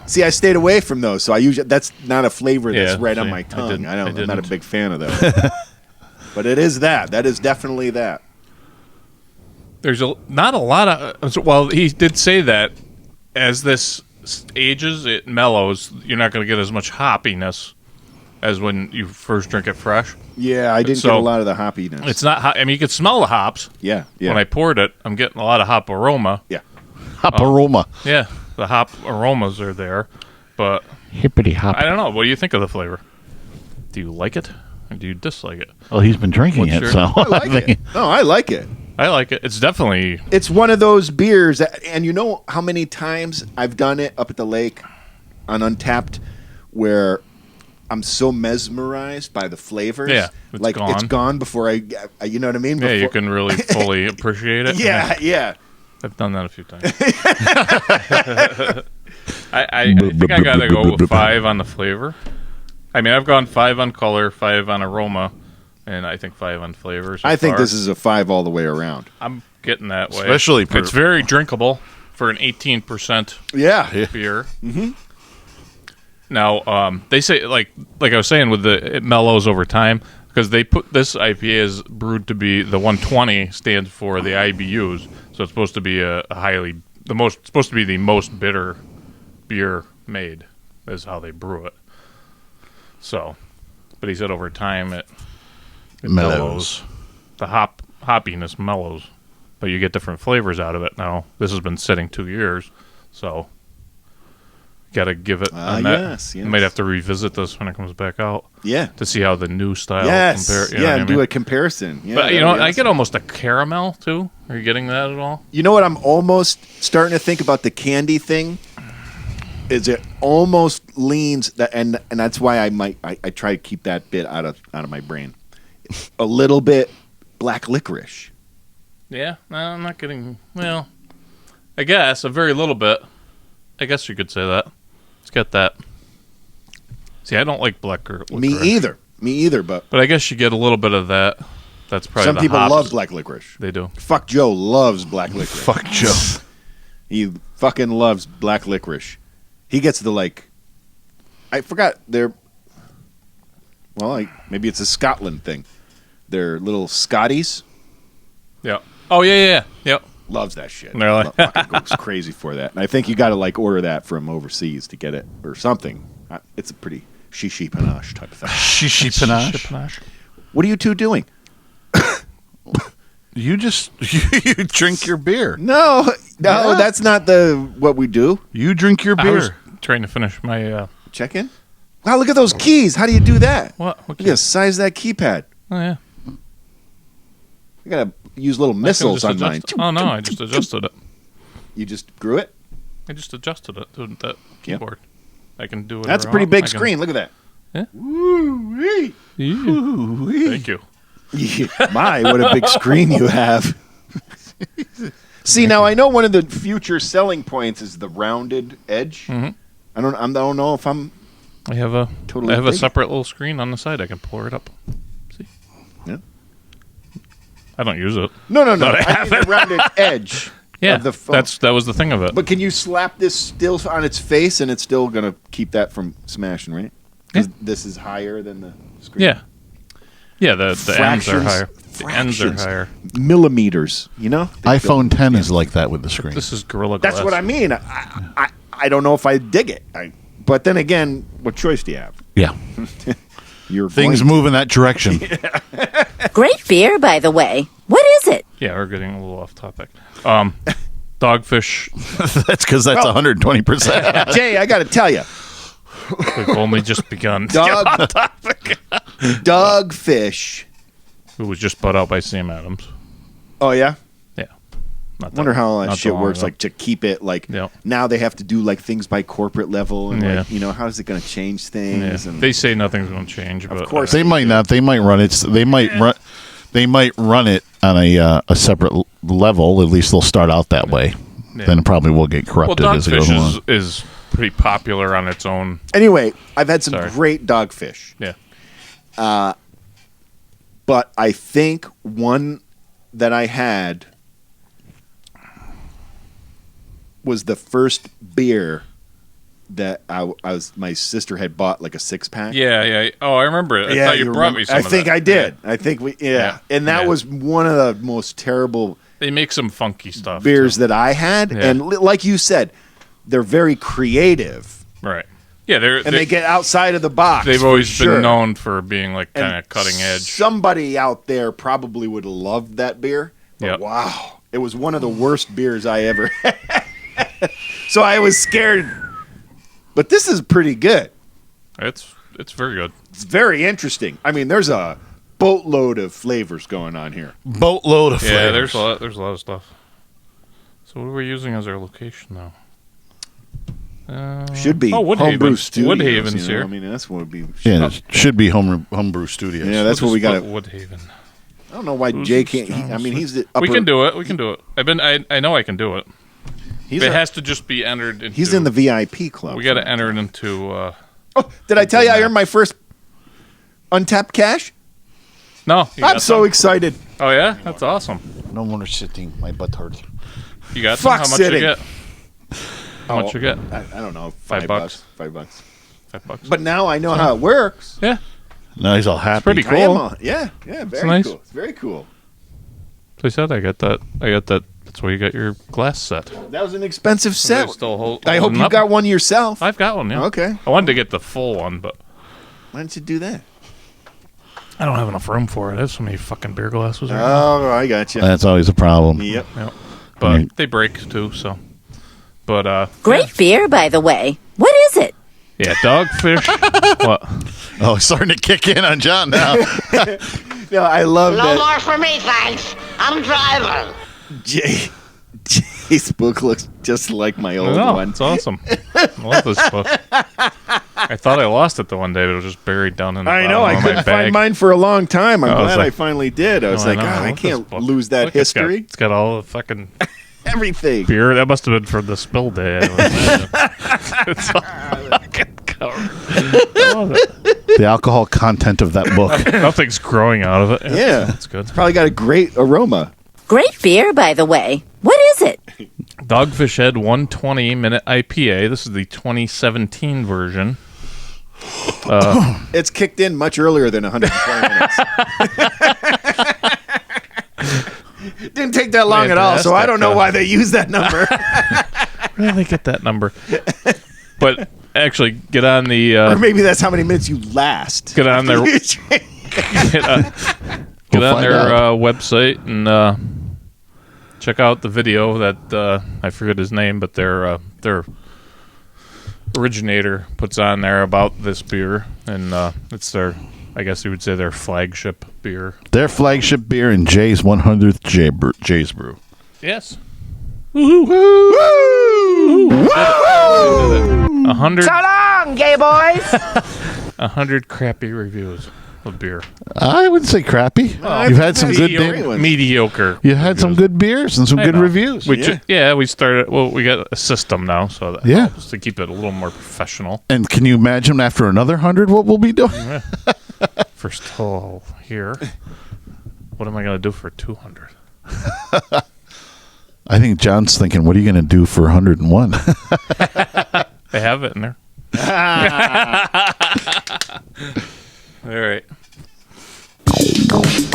See, I stayed away from those, so I usually that's not a flavor that's right on my tongue. I'm not a big fan of those. But it is that. That is definitely that. There's not a lot of. Well, he did say that as this ages, it mellows. You're not going to get as much hoppiness as when you first drink it fresh. Yeah, I didn't get a lot of the hoppiness. It's not. I mean, you can smell the hops. Yeah. When I poured it, I'm getting a lot of hop aroma. Yeah. Hop aroma. Yeah, the hop aromas are there, but hippity hop. I don't know. What do you think of the flavor? Do you like it or do you dislike it? Well, he's been drinking it, so I like it. No, I like it. I like it. It's definitely. It's one of those beers, and you know how many times I've done it up at the lake on Untapped, where I'm so mesmerized by the flavors. Yeah, it's gone before I you know what I mean? Yeah, you can really fully appreciate it. Yeah. I've done that a few times. I think I gotta go with 5 on the flavor. I mean, I've gone 5 on color, 5 on aroma, and I think 5 on flavor. So I think far. this is a 5 all the way around. I'm getting that way. Especially it's very drinkable for an 18% beer. Mm-hmm. Now, they say like I was saying, with it mellows over time because they put this IPA is brewed to be the 120 stands for the IBUs, so it's supposed to be supposed to be the most bitter beer made is how they brew it. So, but he said over time it mellows. The hoppiness mellows, but you get different flavors out of it. Now this has been sitting 2 years, so got to give it. Yes. You might have to revisit this when it comes back out. Yeah, to see how the new style compare. And do a comparison. Yeah, but I get almost a caramel too. Are you getting that at all? You know what? I'm almost starting to think about the candy thing. Is it almost leans that, and that's why I try to keep that bit out of my brain. A little bit black licorice. Yeah, no, I'm not getting. Well, I guess a very little bit. I guess you could say that. It's got that. See, I don't like black licorice. Me either. But I guess you get a little bit of that. That's probably some the people hops. love black licorice. They do. Fuck Joe loves black licorice. Fuck Joe. He fucking loves black licorice. He gets the I forgot their. Well, maybe it's a Scotland thing. Their little Scotties. Yeah. Oh yeah. Yep. Loves that shit. And they're like fucking goes crazy for that. And I think you got to order that from overseas to get it or something. It's a pretty shishi panache type of thing. Shishi panache. What are you two doing? You drink your beer. No, that's not what we do. You drink your I beer. was trying to finish my check in. Wow, look at those keys. How do you do that? What You gotta size that keypad. Oh yeah. I gotta use little missiles on mine. Oh no, I just adjusted it. You just grew it? I just adjusted it to that keyboard. I can do it. That's a pretty big screen. Look at that. Yeah. Woo-wee. Woo-wee. Thank you. My, what a big screen you have. See, now I know one of the future selling points is the rounded edge. Mm-hmm. I don't know if I'm. I have a totally separate little screen on the side. I can pull it up. See? Yeah. I don't use it. No. I mean the rounded edge. Yeah, of the phone. that was the thing of it. But can you slap this still on its face and it's still gonna keep that from smashing, right? Because this is higher than the screen. Yeah. Yeah, the ends are higher. The ends are higher. Millimeters, you know? iPhone 10 is like that with the screen. This is Gorilla Glass. That's what I mean. I don't know if I dig it. But then again, what choice do you have? Yeah. Things move in that direction. Great beer, by the way. What is it? Yeah, we're getting a little off topic. Dogfish. That's because that's 120%. Jay, I got to tell you. We've only just begun. Dogfish. Who was just bought out by Sam Adams. Oh, yeah? Yeah. I wonder how all that shit works, ago. like to keep it now they have to do like things by corporate level and how is it going to change things? Yeah. And they say nothing's going to change, but of course they might not. They might run it. They might run it on a separate level. At least they'll start out that way. Yeah. Then it probably will get corrupted as it goes along. Dogfish is pretty popular on its own. Anyway, I've had some great dogfish. Yeah. But I think one that I had was the first beer that I was. My sister had bought like a 6-pack. Yeah. Oh, I remember it. I thought you brought me some. I think I did. I think we. Yeah. And that was one of the most terrible. They make some funky stuff. Beers that I had, and like you said, they're very creative. Right. Yeah, they get outside of the box. They've always been known for being like kind of cutting edge. Somebody out there probably would have loved that beer. But wow, it was one of the worst beers I ever had. So I was scared. But this is pretty good. It's very good. It's very interesting. I mean, there's a boatload of flavors going on here. Boatload of flavors. Yeah, there's a lot of stuff. So what are we using as our location now? Should be Homebrew Studios. Woodhaven's here. I mean, that's what would be. Yeah, it should be Homebrew Studios. Yeah, that's what we got. Woodhaven. I don't know why Jay can't. He's the upper. We can do it. We can do it. I know I can do it. It has to just be entered into. He's in the VIP club. We got to enter it into. Did I tell you I earned my first untapped cash? No. I'm so excited. Oh, yeah? That's awesome. No more sitting. My butt hurts. You got Fuck some? How much sitting. you get? How much you get? I don't know. $5. $5. $5. But now I know how it works. Yeah. Now he's all happy. It's pretty I am cool. yeah, very nice. cool. It's very cool. So I said I got that. That's where you got your glass set. That was an expensive set. Still I hope you got one yourself. I've got one, yeah. Okay. I wanted to get the full one, but Why didn't you do that? I don't have enough room for it. I have so many fucking beer glasses. Oh, I got you. That's always a problem. Yep. But they break too, so. But Great beer, by the way. What is it? yeah, Dogfish. What? Oh, it's starting to kick in on John now. No, I love No that. more for me, thanks. I'm driving. Jay's book looks just like my old one. It's awesome. I love this book. I thought I lost it the one day, but it was just buried down in the I bottom know. of I my couldn't bag. find mine for a long time. I'm I was glad like- I finally did. I was like, know. I Look can't this book. lose that Look, history. It's got all the fucking Everything. beer. That must have been for the spill day. I would imagine. It's all fucking covered. I love it. The alcohol content of that book. Nothing's growing out of it. Yeah. That's good. Probably got a great aroma. Great beer, by the way. What is it? Dogfish Head 120-minute IPA. This is the 2017 version. It's kicked in much earlier than 120 minutes. Didn't take that long at all, so I don't know why they use that number. Where did they get that number? But actually, get on the... Or maybe that's how many minutes you last. Get on their... get on their website and check out the video that I forget his name, but their originator puts on there about this beer, and it's their, I guess you would say, their flagship beer. Their flagship beer in Jay's 100th Jay's Brew. Yes. Woo! Woo! 100. So long, gay boys. 100 crappy reviews of beer. I wouldn't say crappy. You've had some good mediocre. You had some good beers and some good reviews. We started. Well, we got a system now, so that helps to keep it a little more professional. And can you imagine after another 100 what we'll be doing? Yeah. First hole here. What am I going to do for 200? I think John's thinking, what are you going to do for 101? They have it in there. All right.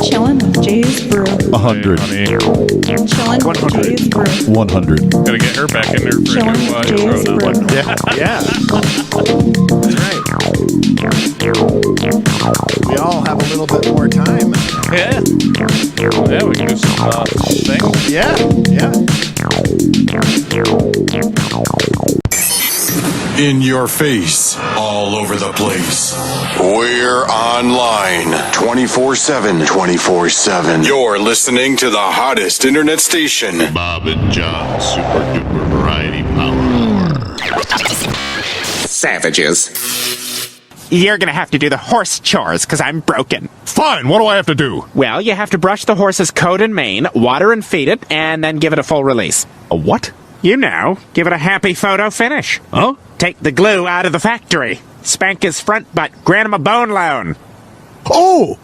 Chillin' with Jay's Brew. 100. Chillin' with Jay's Brew. 100. Gotta get her back in there for Chillin' with Jay's Brew. Yeah. That's right. We all have a little bit more time. Yeah. Yeah, we can do some things. Yeah. In your face, all over the place. We're online 24/7. 24/7. You're listening to the hottest internet station. Bob and John Super Duper Variety Power Hour. Savages. You're gonna have to do the horse chores, because I'm broken. Fine, what do I have to do? Well, you have to brush the horse's coat and mane, water and feed it, and then give it a full release. A what? You know, give it a happy photo finish. Huh? Take the glue out of the factory. Spank his front butt. Grant him a bone loan. Oh!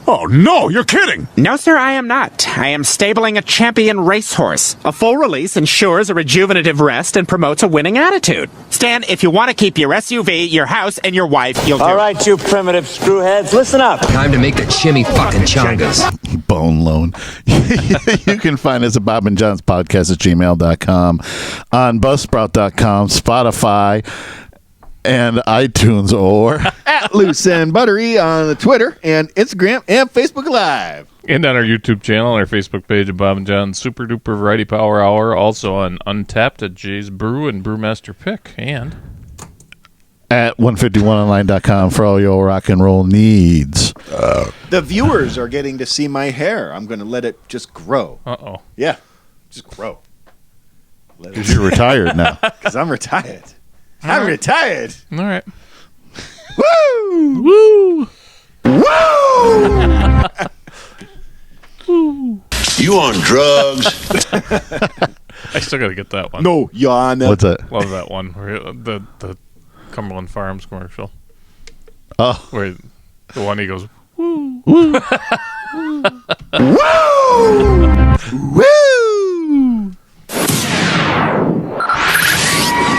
Oh, no, you're kidding! No, sir, I am not. I am stabling a champion racehorse. A full release ensures a rejuvenative rest and promotes a winning attitude. Stan, if you want to keep your SUV, your house, and your wife, you'll do. All right, you primitive screwheads, listen up. Time to make the chimmy fucking chungas. Bone loan. You can find us at Bob and John's podcast at gmail.com, on Buzzsprout.com, Spotify, and iTunes, or at Loose and Buttery on the Twitter and Instagram and Facebook Live. And on our YouTube channel, our Facebook page of Bob and John's Super Duper Variety Power Hour. Also on Untapped at Jay's Brew and Brewmaster Pick. And at 151online.com for all your rock and roll needs. The viewers are getting to see my hair. I'm going to let it just grow. Uh-oh. Yeah, just grow. Because you're retired now. Because I'm retired. I'm retired. All right. Woo! Woo! Woo! You on drugs? I still gotta get that one. No, Yana. What's that? Love that one. Where the Cumberland Farms commercial. Oh, where the one he goes, woo, woo, woo.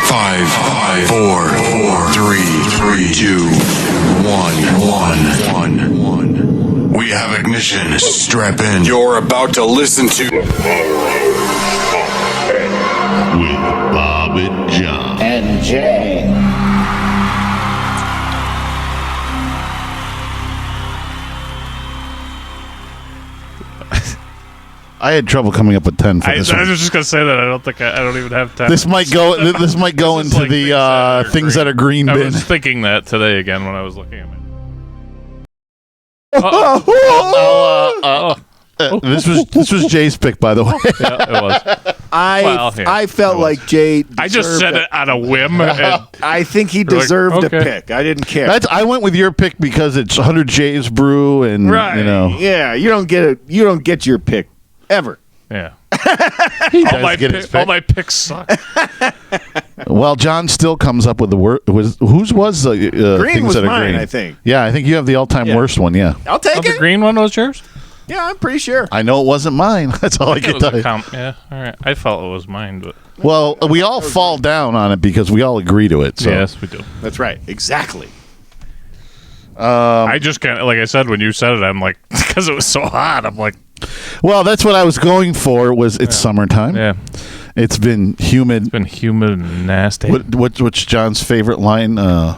5, 4, 3, 2, 1. We have ignition. Strap in. You're about to listen to with Bob and John and Jay. I had trouble coming up with 10 for this I one. was just gonna say that. I don't even have 10. This might go. This might go into like the things that are green I bin. was thinking that today again when I was looking at it. This was Jay's pick, by the way. Yeah, it was. I felt like Jay. I just said it on a whim. And I think he like, deserved a okay. pick. I didn't care. I went with your pick because it's 100 Jay's Brew, and right. you know. Yeah, you don't get it. You don't get your pick ever. Yeah. He all does get his pick. all my picks suck. Well, John still comes up with the word. Whose was the Green things was that are mine, green? I think. Yeah, I think you have the all-time worst one. Yeah, I'll take The it. green one was yours? Yeah, I'm pretty sure. I know it wasn't mine. That's all I can tell you. Yeah, all right. I felt it was mine, but Well, we all fall down on it because we all agree to it. So. yes, we do. That's right. Exactly. I just kind of, like I said, when you said it, I'm like, because it was so hot, I'm like, Well, that's what I was going for. Was it's summertime? yeah. It's been humid. It's been humid and nasty. What's John's favorite line? Oh,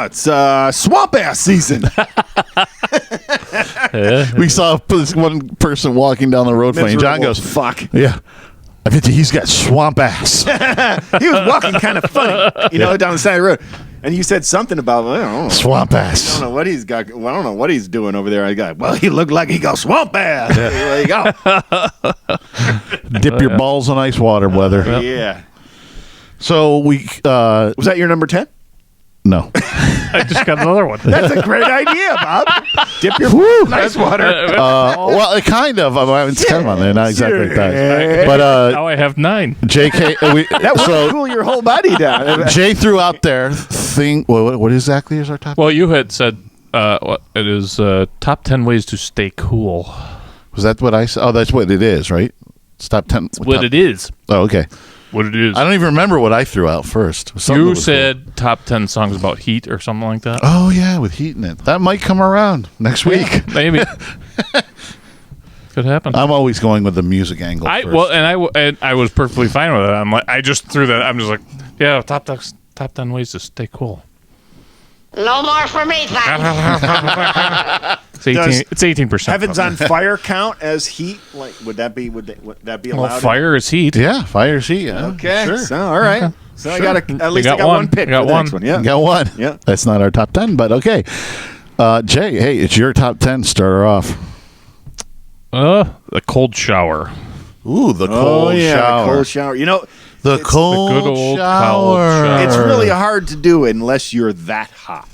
it's swamp ass season. We saw this one person walking down the road. Funny. John goes, "Fuck." Yeah, I bet you he's got swamp ass. He was walking kind of funny, down the side of the road. And you said something about, I don't know. Swamp ass. I don't know what he's got. Well, I don't know what he's doing over there. I got. Well, he looked like he got swamp ass. There you go. Dip your balls in ice water, weather. Yeah. So we was that your number 10? No. I just got another one. That's a great idea, Bob. Dip your ice water. Well, kind of. It's kind of on there, not exactly like that. But now I have 9. JK, that would cool your whole body down. Jay threw out there thing. What exactly is our top? Well, you had said it is top 10 ways to stay cool. Was that what I said? Oh, that's what it is, right? It's top 10. What it is. Oh, okay. What it is. I don't even remember what I threw out first. You said top 10 songs about heat or something like that. Oh yeah, with heat in it. That might come around next week. Maybe. Could happen. I'm always going with the music angle. First. I was perfectly fine with it. I'm like, I just threw that. I'm just like, yeah, top 10 ways to stay cool. No more for me, thanks. It's 18%. Heavens on Fire count as heat? Like, would that be allowed? Well, fire is heat. Yeah, fire is heat. Yeah. Okay. Sure. So all right. Okay. So I got at least I got one pick. Got for the one. next one. Yeah. You got one. Yeah. That's not our top 10, but okay. Jay, hey, it's your top 10. Start her off. The cold shower. Ooh, the cold shower. The cold shower. The cold good old shower. cold shower. It's really hard to do unless you're that hot.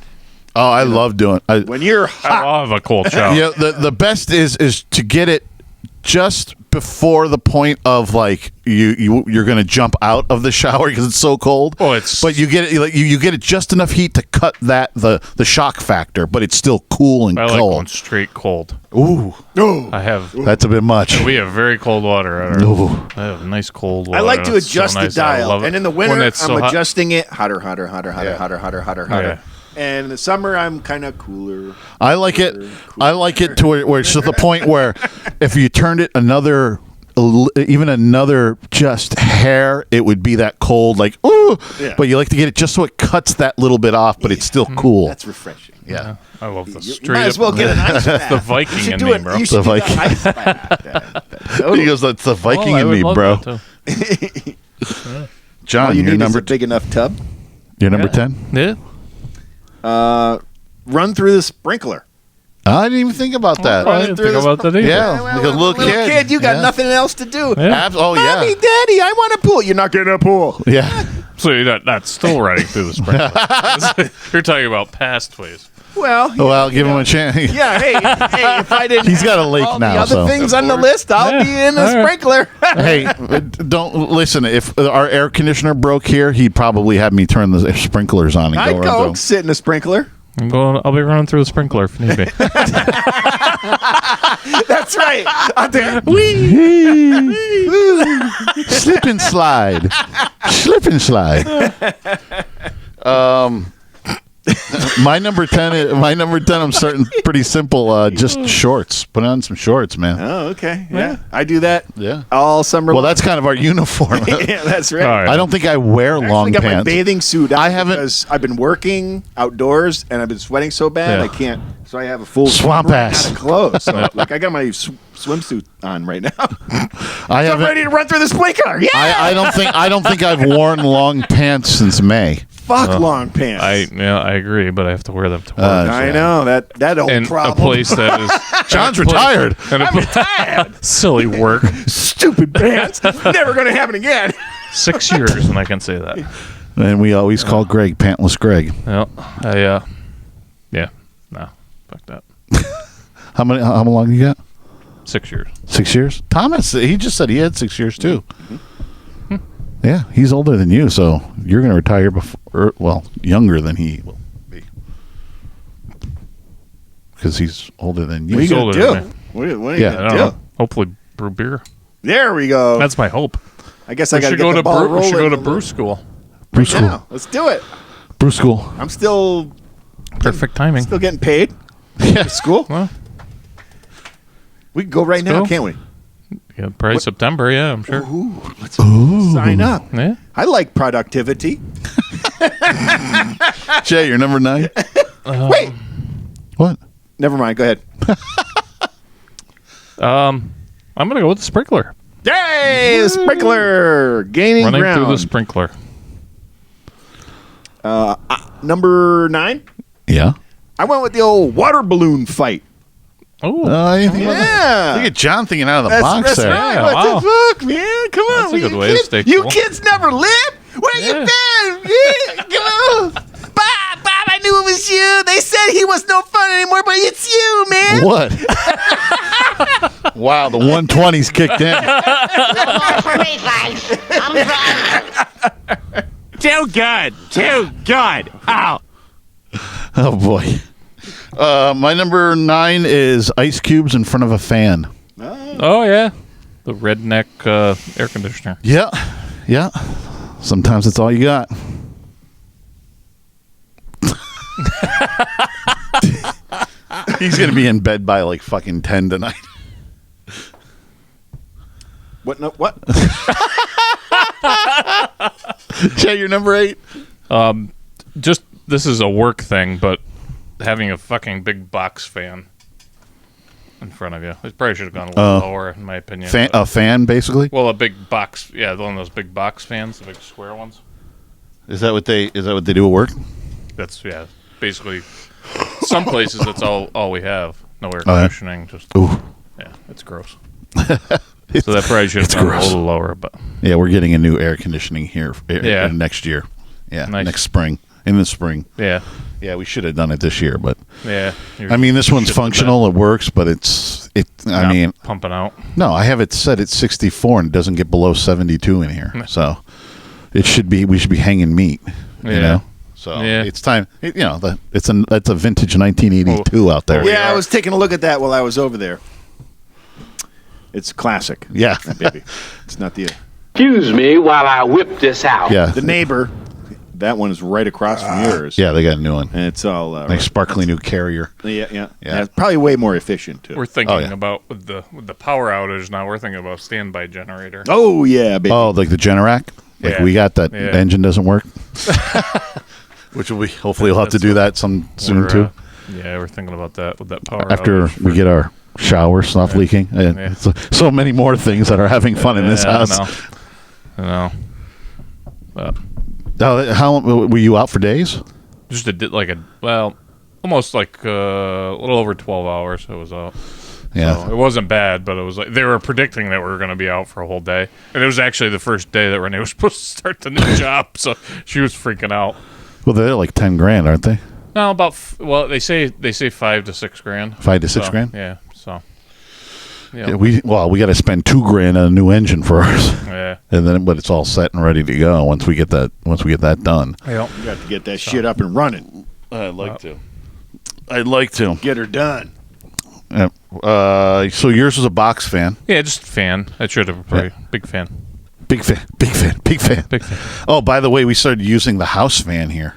Oh, I love doing it. When you're hot. I love a cold shower. Yeah, the best is to get it just before the point of like you're going to jump out of the shower because it's so cold. Oh, but you get it you get it just enough heat to cut that the shock factor, but it's still cool and I like cold. going straight cold. Ooh, I have. That's a bit much. We have very cold water. At our, I have nice cold water. I like to It's so adjust nice. the I dial, love it. and in the When winter it's so I'm hot. adjusting it hotter. Yeah. And in the summer I'm kind of cooler. I like it. I like it to where it's to the point where if you turned it even another just hair, it would be that cold, like ooh. Yeah. But you like to get it just so it cuts that little bit off, but it's still cool. That's refreshing. Yeah. I love the straight. You might as well get an ice bath. The Viking in do me, it. bro. You should The do Viking. the ice bath. He goes, that's the Viking I in would me, love bro. that, too. John, All you you're need number is a big enough tub. you're number 10. Yeah. Run through the sprinkler. I didn't even think about that. I didn't think about that either. Yeah, like a little kid. You got Yeah. nothing else to do. Yeah. Oh yeah. Mommy, Daddy, I want a pool. You're not getting a pool. Yeah. So you're not still running through the sprinkler. You're talking about past ways. Well, give him a chance. Yeah, hey, if I didn't, He's got a lake all now, the other so. things on the list, I'll be in the sprinkler. Hey, don't listen. If our air conditioner broke here, he'd probably have me turn the sprinklers on and I'd go. go sit in a sprinkler. I'll be running through the sprinkler if need be. That's right. Out there. Slip and slide. Slip and slide. My number 10. I'm starting pretty simple. Just shorts. Put on some shorts, man. Oh, okay. Yeah, I do that. Yeah, all summer. Well, that's kind of our uniform. Yeah, that's right. I don't think I wear long got pants. my bathing suit. I haven't because I've been working outdoors and I've been sweating so bad Yeah. I can't. So I have a full Swamp ass. out of clothes. So, like I got my swimsuit on right now. I I'm ready to run through the sprinkler. Yeah. I don't think I've worn long pants since May. Fuck long pants. I agree, but I have to wear them to work. I know that old and problem. a place that is John's retired. I'm retired. Silly work. Stupid pants. Never going to happen again. 6 years, and I can say that. And we always call Greg Pantless Greg. Well, no, fuck that. How long you got? 6 years. 6 years. Thomas, he just said he had 6 years too. Yeah, he's older than you, so you're going to retire before. Well, younger than he will be, because he's older than you. What are you going to do? than me. What are you I going don't to know. do? Hopefully, brew beer. There we go. That's my hope. I guess We I got to should get the ball rolling. We should go to brew school. Brew school. Now. Let's do it. Brew school. I'm still Perfect timing. Still getting paid. Yeah, school. Well, we can go right now, go. can't we? yeah, probably September. Yeah, I'm sure. Ooh, let's sign up. Yeah. I like productivity. Jay, you're number 9. Wait. What? Never mind. Go ahead. I'm gonna go with the sprinkler. Yay! The sprinkler gaining Running ground. through the sprinkler. Number 9. Yeah. I went with the old water balloon fight. Oh, Yeah. Look at John thinking out of the That's, box that's there. right. Yeah, What wow. the fuck, man? Come on. That's a good you way to kids, stay You cool. kids never lived? Where you been? Yeah, come on. Bob, I knew it was you. They said he was no fun anymore, but it's you, man. What? Wow, the 120s kicked in. Too good. Too good. Ow. Oh boy. My number 9 is ice cubes in front of a fan. Oh yeah, the redneck air conditioner. Yeah. Yeah. Sometimes it's all you got. He's gonna be in bed by like fucking 10 tonight. What? No, what? Jay, you're number 8. Just this is a work thing, but having a fucking big box fan in front of you, it probably should have gone a little lower, in my opinion. A fan, basically. Well, a big box, yeah, one of those big box fans, the big square ones. Is that what they do at work? That's basically. Some places that's all we have. No air conditioning. Just yeah, it's gross. So that probably should have gone a little lower, but yeah, we're getting a new air conditioning here next year. Yeah, Nice. next spring. In the spring. Yeah. Yeah, we should have done it this year, but yeah. I mean, this one's functional. It works, but I mean, pumping out. No, I have it set at 64 and it doesn't get below 72 in here. So we should be hanging meat. You know. So it's time. That's a vintage 1982 out there. Yeah, I was taking a look at that while I was over there. It's classic. Yeah, baby. It's not the. Excuse me while I whip this out. Yeah, the neighbor. That one is right across from yours. Yeah, they got a new one. And it's all like sparkly new Carrier. Yeah. It's probably way more efficient too. We're thinking about with the power outage now. We're thinking about standby generator. Oh yeah, baby. Oh, like the Generac. Like Yeah. we got that Yeah. engine doesn't work. Which will hopefully we'll have to do that soon too. Yeah, we're thinking about that with that power After outage. we get our shower stuff leaking. And so many more things that are having fun in this house. I know. But how were you out for days? just almost like a little over 12 hours I was out. Yeah. So it wasn't bad, but it was like they were predicting that we were going to be out for a whole day, and it was actually the first day that Renee was supposed to start the new job, so she was freaking out. Well, they're like $10,000, aren't they? No, they say $5 to $6 grand. $5 to $6 grand. Yeah. So. Yeah, we got to spend $2,000 on a new engine for ours. Yeah. But it's all set and ready to go once we get that done. Yep. You got to get that shit up and running. I'd like to get her done. So yours was a box fan. Yeah, just fan. I should have big fan. Big fan. Oh, by the way, we started using the house fan here.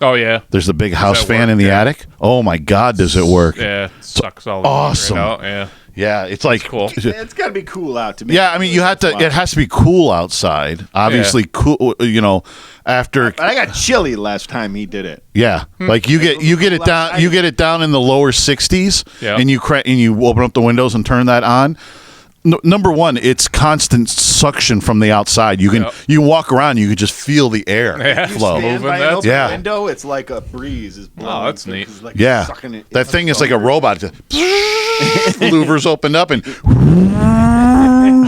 Oh yeah. There's the big house fan in the attic. Oh my God, does it work? Yeah, it sucks all the awesome. Right out. Yeah. Yeah, it's like cool. It's got to be cool out to me. Yeah, I mean, you have to. It has to be cool outside. Obviously, cool. After. But I got chilly last time he did it. Yeah, like you get it down in the lower 60s, and you open up the windows and turn that on. Number one, it's constant suction from the outside. You can walk around, you can just feel the air flow. Stand by an open window, it's like a breeze is blowing. Oh, that's neat. Like sucking it. That thing is like a robot. Louvers opened up and.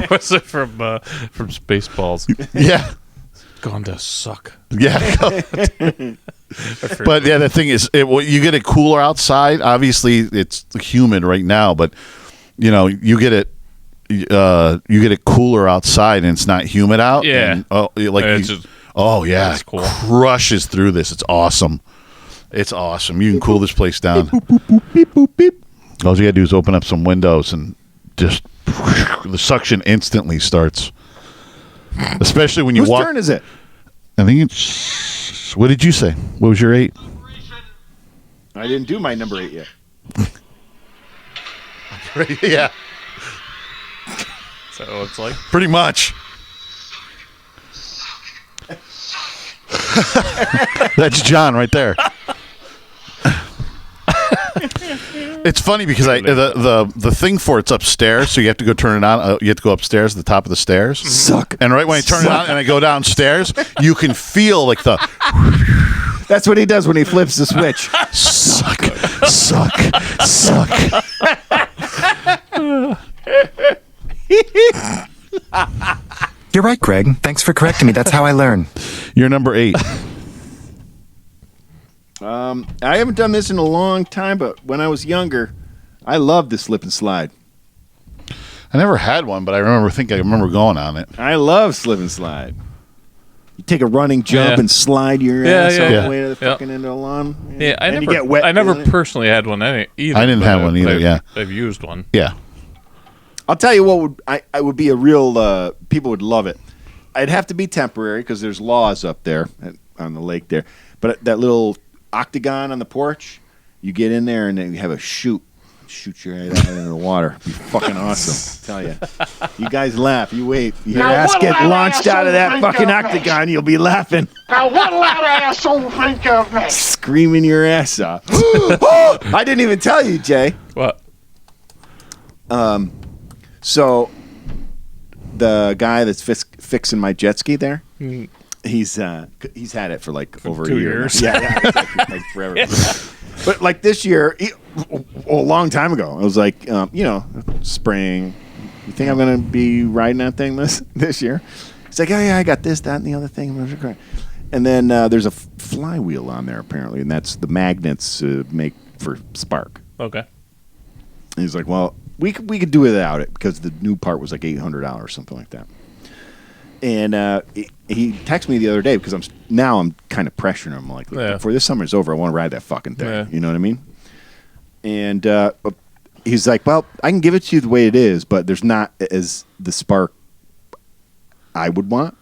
What's it from Spaceballs? Yeah. Going to suck. Yeah. But yeah, the thing is, you get it cooler outside. Obviously, it's humid right now, but you get it. You get it cooler outside and it's not humid out. Yeah. And, it cool. Crushes through this. It's awesome. It's awesome. You can cool this place down. All you gotta do is open up some windows and just the suction instantly starts. Especially when you Whose walk. turn is it? I think it's. What did you say? What was your 8? I didn't do my number 8 yet. Yeah. Is that what it's like? Pretty much. That's John right there. It's funny because the thing for it's upstairs, so you have to go turn it on. You have to go upstairs to the top of the stairs. Suck. And right when I turn it on and I go downstairs, you can feel like the. That's what he does when he flips the switch. Suck. You're right, Greg. Thanks for correcting me. That's how I learn. You're number 8. I haven't done this in a long time, but when I was younger, I loved the slip and slide. I never had one, but I remember going on it. I love slip and slide. You take a running jump and slide your ass all the way to the fucking end of the lawn. Yeah, and you get wet. I never personally had one either. I didn't have one either. I've used one. Yeah. I'll tell you what I would be a real people would love it. I'd have to be temporary because there's laws up there on the lake there. But that little octagon on the porch, you get in there and then you have a shoot your head out into the water. It'd be fucking awesome. I tell you. You guys laugh. You wait. Your ass get launched out of that fucking octagon. You'll be laughing. Now what loud asshole think of me? Screaming your ass off. I didn't even tell you, Jay. What? So the guy that's fixing my jet ski there, he's had it for like over 2 a year. years. Yeah, exactly, like forever. Yeah. But like this year, a long time ago, I was like, spring. You think I'm gonna be riding that thing this year? He's like, oh yeah, I got this, that, and the other thing. And then there's a flywheel on there apparently, and that's the magnets make for spark. Okay. And he's like, well, we could do without it because the new part was like $800 or something like that. And he texted me the other day because I'm kind of pressuring him like, before this summer's over, I want to ride that fucking thing. Yeah. You know what I mean? And he's like, well, I can give it to you the way it is, but there's not as the spark I would want.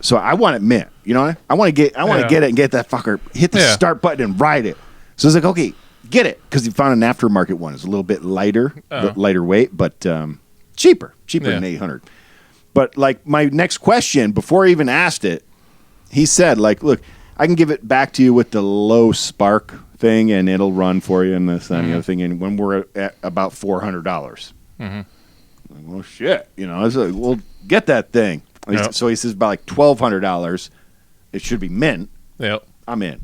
So I want it mint. You know, I want to get it and get that fucker, hit the start button and ride it. So he's like, okay, get it, because he found an aftermarket one. It's a little bit lighter weight, but cheaper than 800. But like my next question, before I even asked it, he said, like, look, I can give it back to you with the low spark thing, and it'll run for you and this and the other thing. And when we're at about $400, like, well, shit, I was like, well, get that thing. Yep. So he says about like $1,200. It should be mint. Yep. I'm in.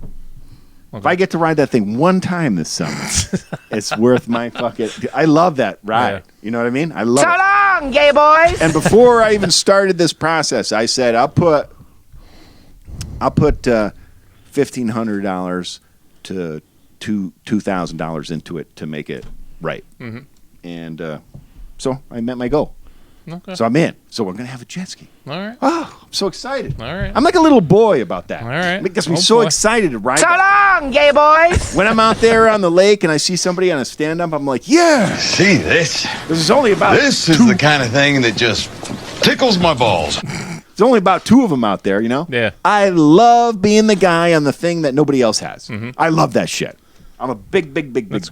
If I get to ride that thing one time this summer, it's worth my fucking. I love that ride. Yeah. You know what I mean? I love So it. long, gay boys. And before I even started this process, I said I'll put $1,500 to $2,000 into it to make it right. Mm-hmm. And so I met my goal. Okay. So I'm in. So we're gonna have a jet ski. All right. Oh, I'm so excited. All right. I'm like a little boy about that. All right. It gets me Oh, so boy. excited to ride. So that. long, gay boys. When I'm out there on the lake and I see somebody on a stand-up, I'm like, yeah. See this? This is only about This is the kind of thing that just tickles my balls. There's only about 2 of them out there, you know? Yeah. I love being the guy on the thing that nobody else has. Mhm. I love that shit. I'm a big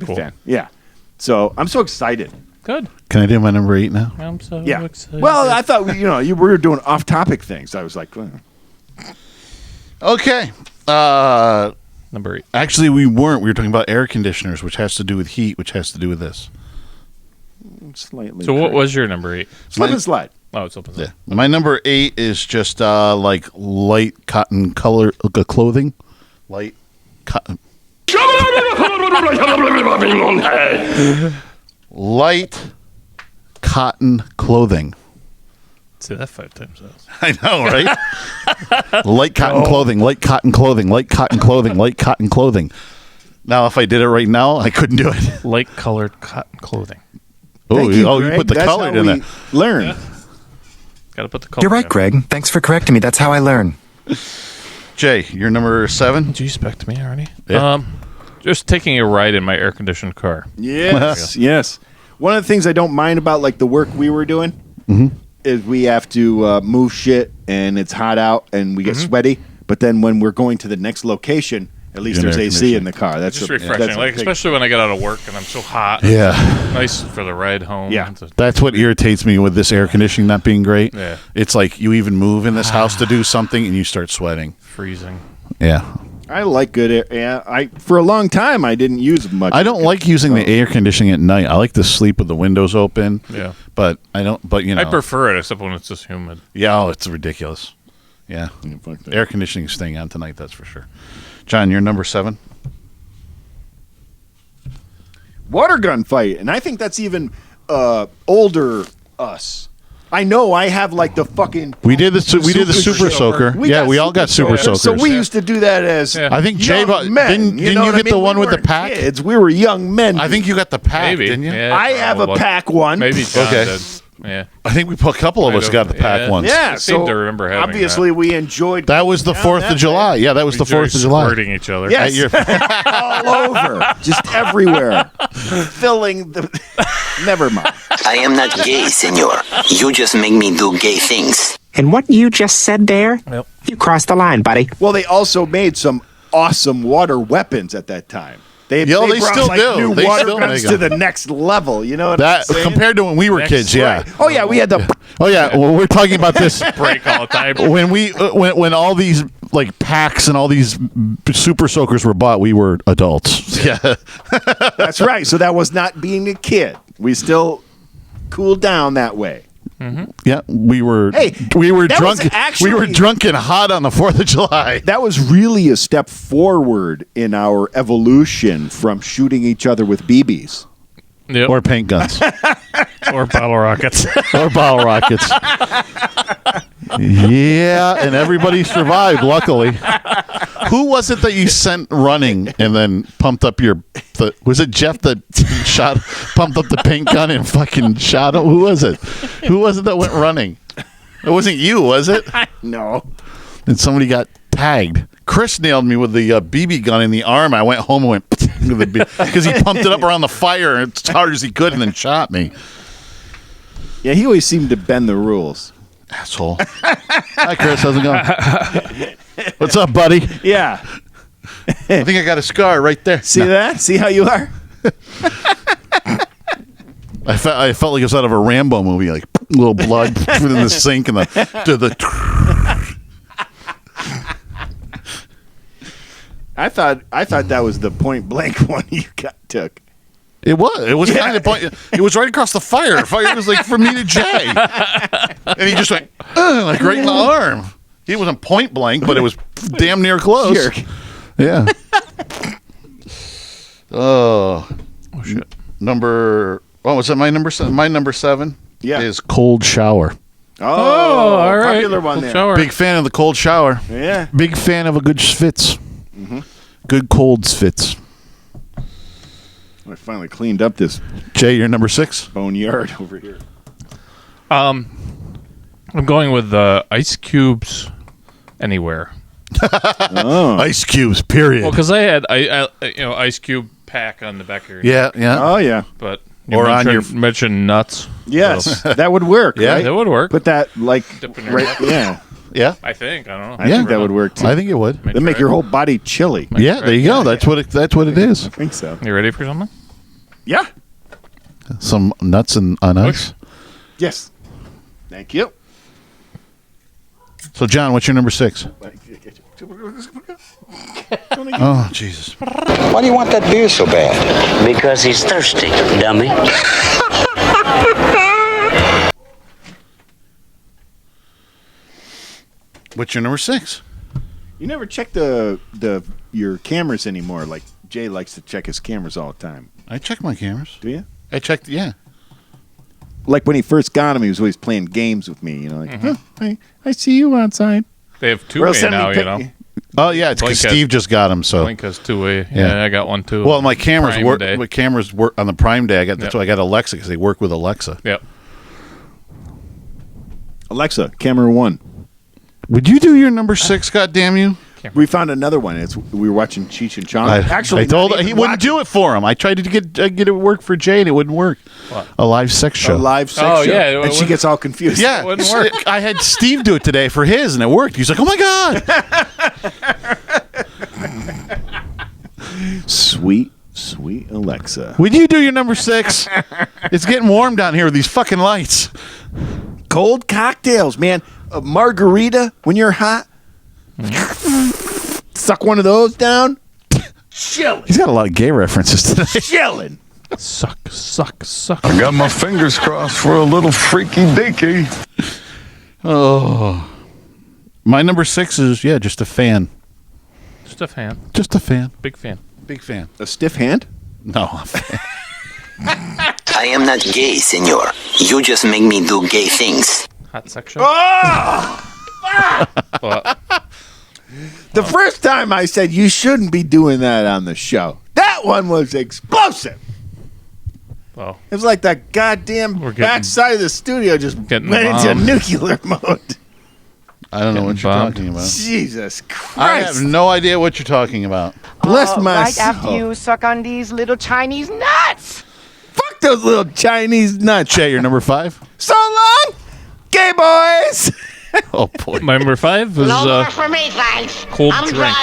cool. fan. Yeah. So I'm so excited. Good. Can I do my number 8 now? I'm so Yeah. excited. Well, I thought you were doing off-topic things. I was like, well, Okay. Number 8. Actually, we weren't. We were talking about air conditioners, which has to do with heat, which has to do with this. slightly. So what correct. was your number 8? Slip and slide? Oh, it's slip and slide. Yeah. My number 8 is just like light cotton color clothing. Light cotton. Light cotton clothing. Say that 5 times fast. I know, right? Light cotton clothing, light cotton clothing, light cotton clothing, light cotton clothing. Now, if I did it right now, I couldn't do it. Light colored cotton clothing. Oh, you put the That's color how in we it. Learn. Got to put the color. You're right, in. Greg. Thanks for correcting me. That's how I learn. Jay, you're number 7. Did you expect me already? Yeah. Just taking a ride in my air conditioned car. Yes, yes. One of the things I don't mind about like the work we were doing is we have to move shit and it's hot out and we get sweaty. But then when we're going to the next location, at least You're there's in air AC in the car. That's Just a- refreshing, that's a like big- especially when I get out of work and I'm so hot. Yeah. Nice for the ride home. Yeah. That's what irritates me with this air conditioning not being great. Yeah. It's like you even move in this house to do something and you start sweating. Freezing. Yeah. I like good air. Yeah, for a long time I didn't use much. I don't like using the air conditioning at night. I like to sleep with the windows open. Yeah. But I don't. But you know, I prefer it except when it's just humid. Yeah. Oh, it's ridiculous. Yeah. Air conditioning is staying on tonight. That's for sure. John, you're number 7. Water gun fight, and I think that's even older us. I know I have like the fucking. We did the super soaker. Yeah, we all got super soakers. So we used to do that as. I think Jay young men. didn't know you what I get the mean? one We with the weren't pack? Kids. We were young men. I think you got the pack, Maybe. didn't you? Yeah, I have a probably. pack one. Maybe John Okay. did. Yeah. I think a couple of us got the pack ones. Yeah, I seem so to remember having obviously we enjoyed. That was the down 4th that of July. Yeah, that was the 4th of July. Squirting each other. Yes. all over, just everywhere, filling the. Never mind. I am not gay, senor. You just make me do gay things. And what you just said there, you crossed the line, buddy. Well, they also made some awesome water weapons at that time. They brought, still like, do. new They water still guns make to them. the next level. You know what That I'm saying? compared to when we were kids, yeah. Oh yeah, we had the. Oh yeah, well, we're talking about this break all the time. when we when all these like packs and all these super soakers were bought, we were adults. Yeah, That's right. So that was not being a kid. We still cooled down that way. yeah, we were. Hey, we were that was drunk. actually- we were drunk and hot on the 4th of July. That was really a step forward in our evolution from shooting each other with BBs. Yep. Or paint guns. Or bottle rockets. Or bottle rockets. Yeah, and everybody survived, luckily. Who was it that you sent running and then pumped up was it Jeff that pumped up the paint gun and fucking shot him? Who was it? Who was it that went running? It wasn't you, was it? No. And somebody got tagged. Chris nailed me with the BB gun in the arm. I went home and went because he pumped it up around the fire as hard as he could and then shot me. Yeah, he always seemed to bend the rules. Asshole. Hi, Chris. How's it going? What's up, buddy? Yeah. I think I got a scar right there. See that? See how you are? I felt like it was out of a Rambo movie, like a little blood in the sink and I thought that was the point blank one you took. It was kind of point. It was right across the fire. Fire was like from me to Jay, and he just went like right in the arm. He wasn't point blank, but it was damn near close. Jerk. Yeah. Oh shit. Was it my number 7? My number 7 Yeah. is cold shower. Oh, all right. popular one Cold there. shower. Big fan of the cold shower. Yeah. Big fan of a good schwitz. Mm-hmm. Good cold schwitz. I finally cleaned up this Jay, you're number 6? boneyard over here. I'm going with ice cubes anywhere. Ice cubes, period. Well, because I had ice cube pack on the back of your Yeah, yeah. Oh, yeah. But Or on your mentioned nuts. Yes, that would work. Yeah, right? that would work. Put that Dip in your right. neck. Yeah, Yeah. I think. I don't know. I think that would work too. I think it would. That'd make your whole body chilly. Yeah, there you go. That's what it is. I think so. You ready for something? Yeah. Some nuts and on ice. Yes. Thank you. So, John, what's your number 6? Oh, Jesus. Why do you want that beer so bad? Because he's thirsty, dummy. What's your number 6? You never check your cameras anymore. Like Jay likes to check his cameras all the time. I check my cameras. Do you? I checked, yeah. Like when he first got him, he was always playing games with me. You know, like, I see you outside. They have Or two-way else send me now, pic- you know. Oh, yeah, it's because Blink has- Steve just got them, so. Blink has two-way. Yeah. Yeah, I got one too. Well, my cameras Prime work. Day. My cameras work on the Prime Day. That's Yep. why I got Alexa, because they work with Alexa. Yep. Alexa, camera 1. Would you do your number 6, goddamn you? We found another one. We were watching Cheech and Chong. I Actually, told not he even wouldn't do it for him. I tried to get it work for Jay, and it wouldn't work. What? A live sex show. a live sex Oh, show. yeah, it and she wouldn't- gets all confused. Yeah, wouldn't work. I had Steve do it today for his, and it worked. He's like, "Oh my god!" Sweet Alexa. Would you do your number 6? It's getting warm down here with these fucking lights. Cold cocktails, man. A margarita when you're hot. Suck one of those down. Chilling. He's got a lot of gay references today. Chilling. Suck. I got my fingers crossed for a little freaky dinky. Oh, my number 6 is just a fan. Just a fan. Just a fan. Big fan. Big fan. A stiff hand? No. I am not gay, senor. You just make me do gay things. Hot section. What? The first time I said you shouldn't be doing that on the show, that one was explosive. Well, It was like that goddamn getting- backside of the studio just went getting into bombed. nuclear mode. I don't know what you're bombed. talking about. Jesus Christ. I have no idea what you're talking about. Bless my Right soul. after you suck on these little Chinese nuts. Fuck those little Chinese nuts. Jay, you're number 5? So long, gay boys. Oh boy. My number 5 is for me, thanks. cold drink.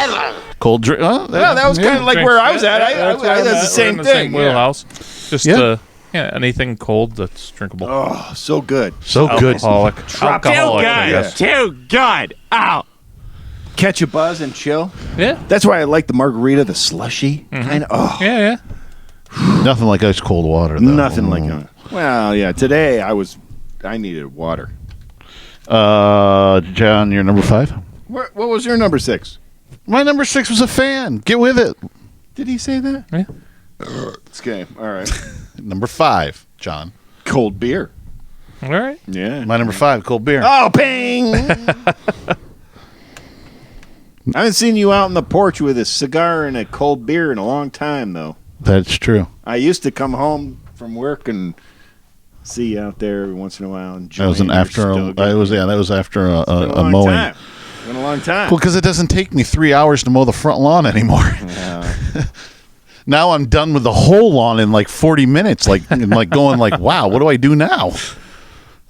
Cold drink. Well, that was kind of like where I was at. I That's where I'm that's at. the We're same in the thing. same wheelhouse. Just Yeah. anything cold that's drinkable. Oh, so good. So good. Alcoholic. Alcoholic, I guess. Too good. Ow. Catch a buzz and chill. Yeah. That's why I like the margarita, the slushy kind of. Oh, Yeah. Nothing like ice cold water, though. nothing like it. Well, yeah. Today I needed water. John, you're number 5? What was your number 6? My number 6 was a fan. Get with it. Did he say that? Yeah. It's okay. All right. Number 5, John. Cold beer. All right. Yeah. My number 5, cold beer. Oh, ping! I haven't seen you out on the porch with a cigar and a cold beer in a long time, though. That's true. I used to come home from work and see you out there every once in a while. That was after a mowing. Time. It's been a long time. Well, because it doesn't take me 3 hours to mow the front lawn anymore. Yeah. Now I'm done with the whole lawn in like 40 minutes. Like going like, wow, what do I do now?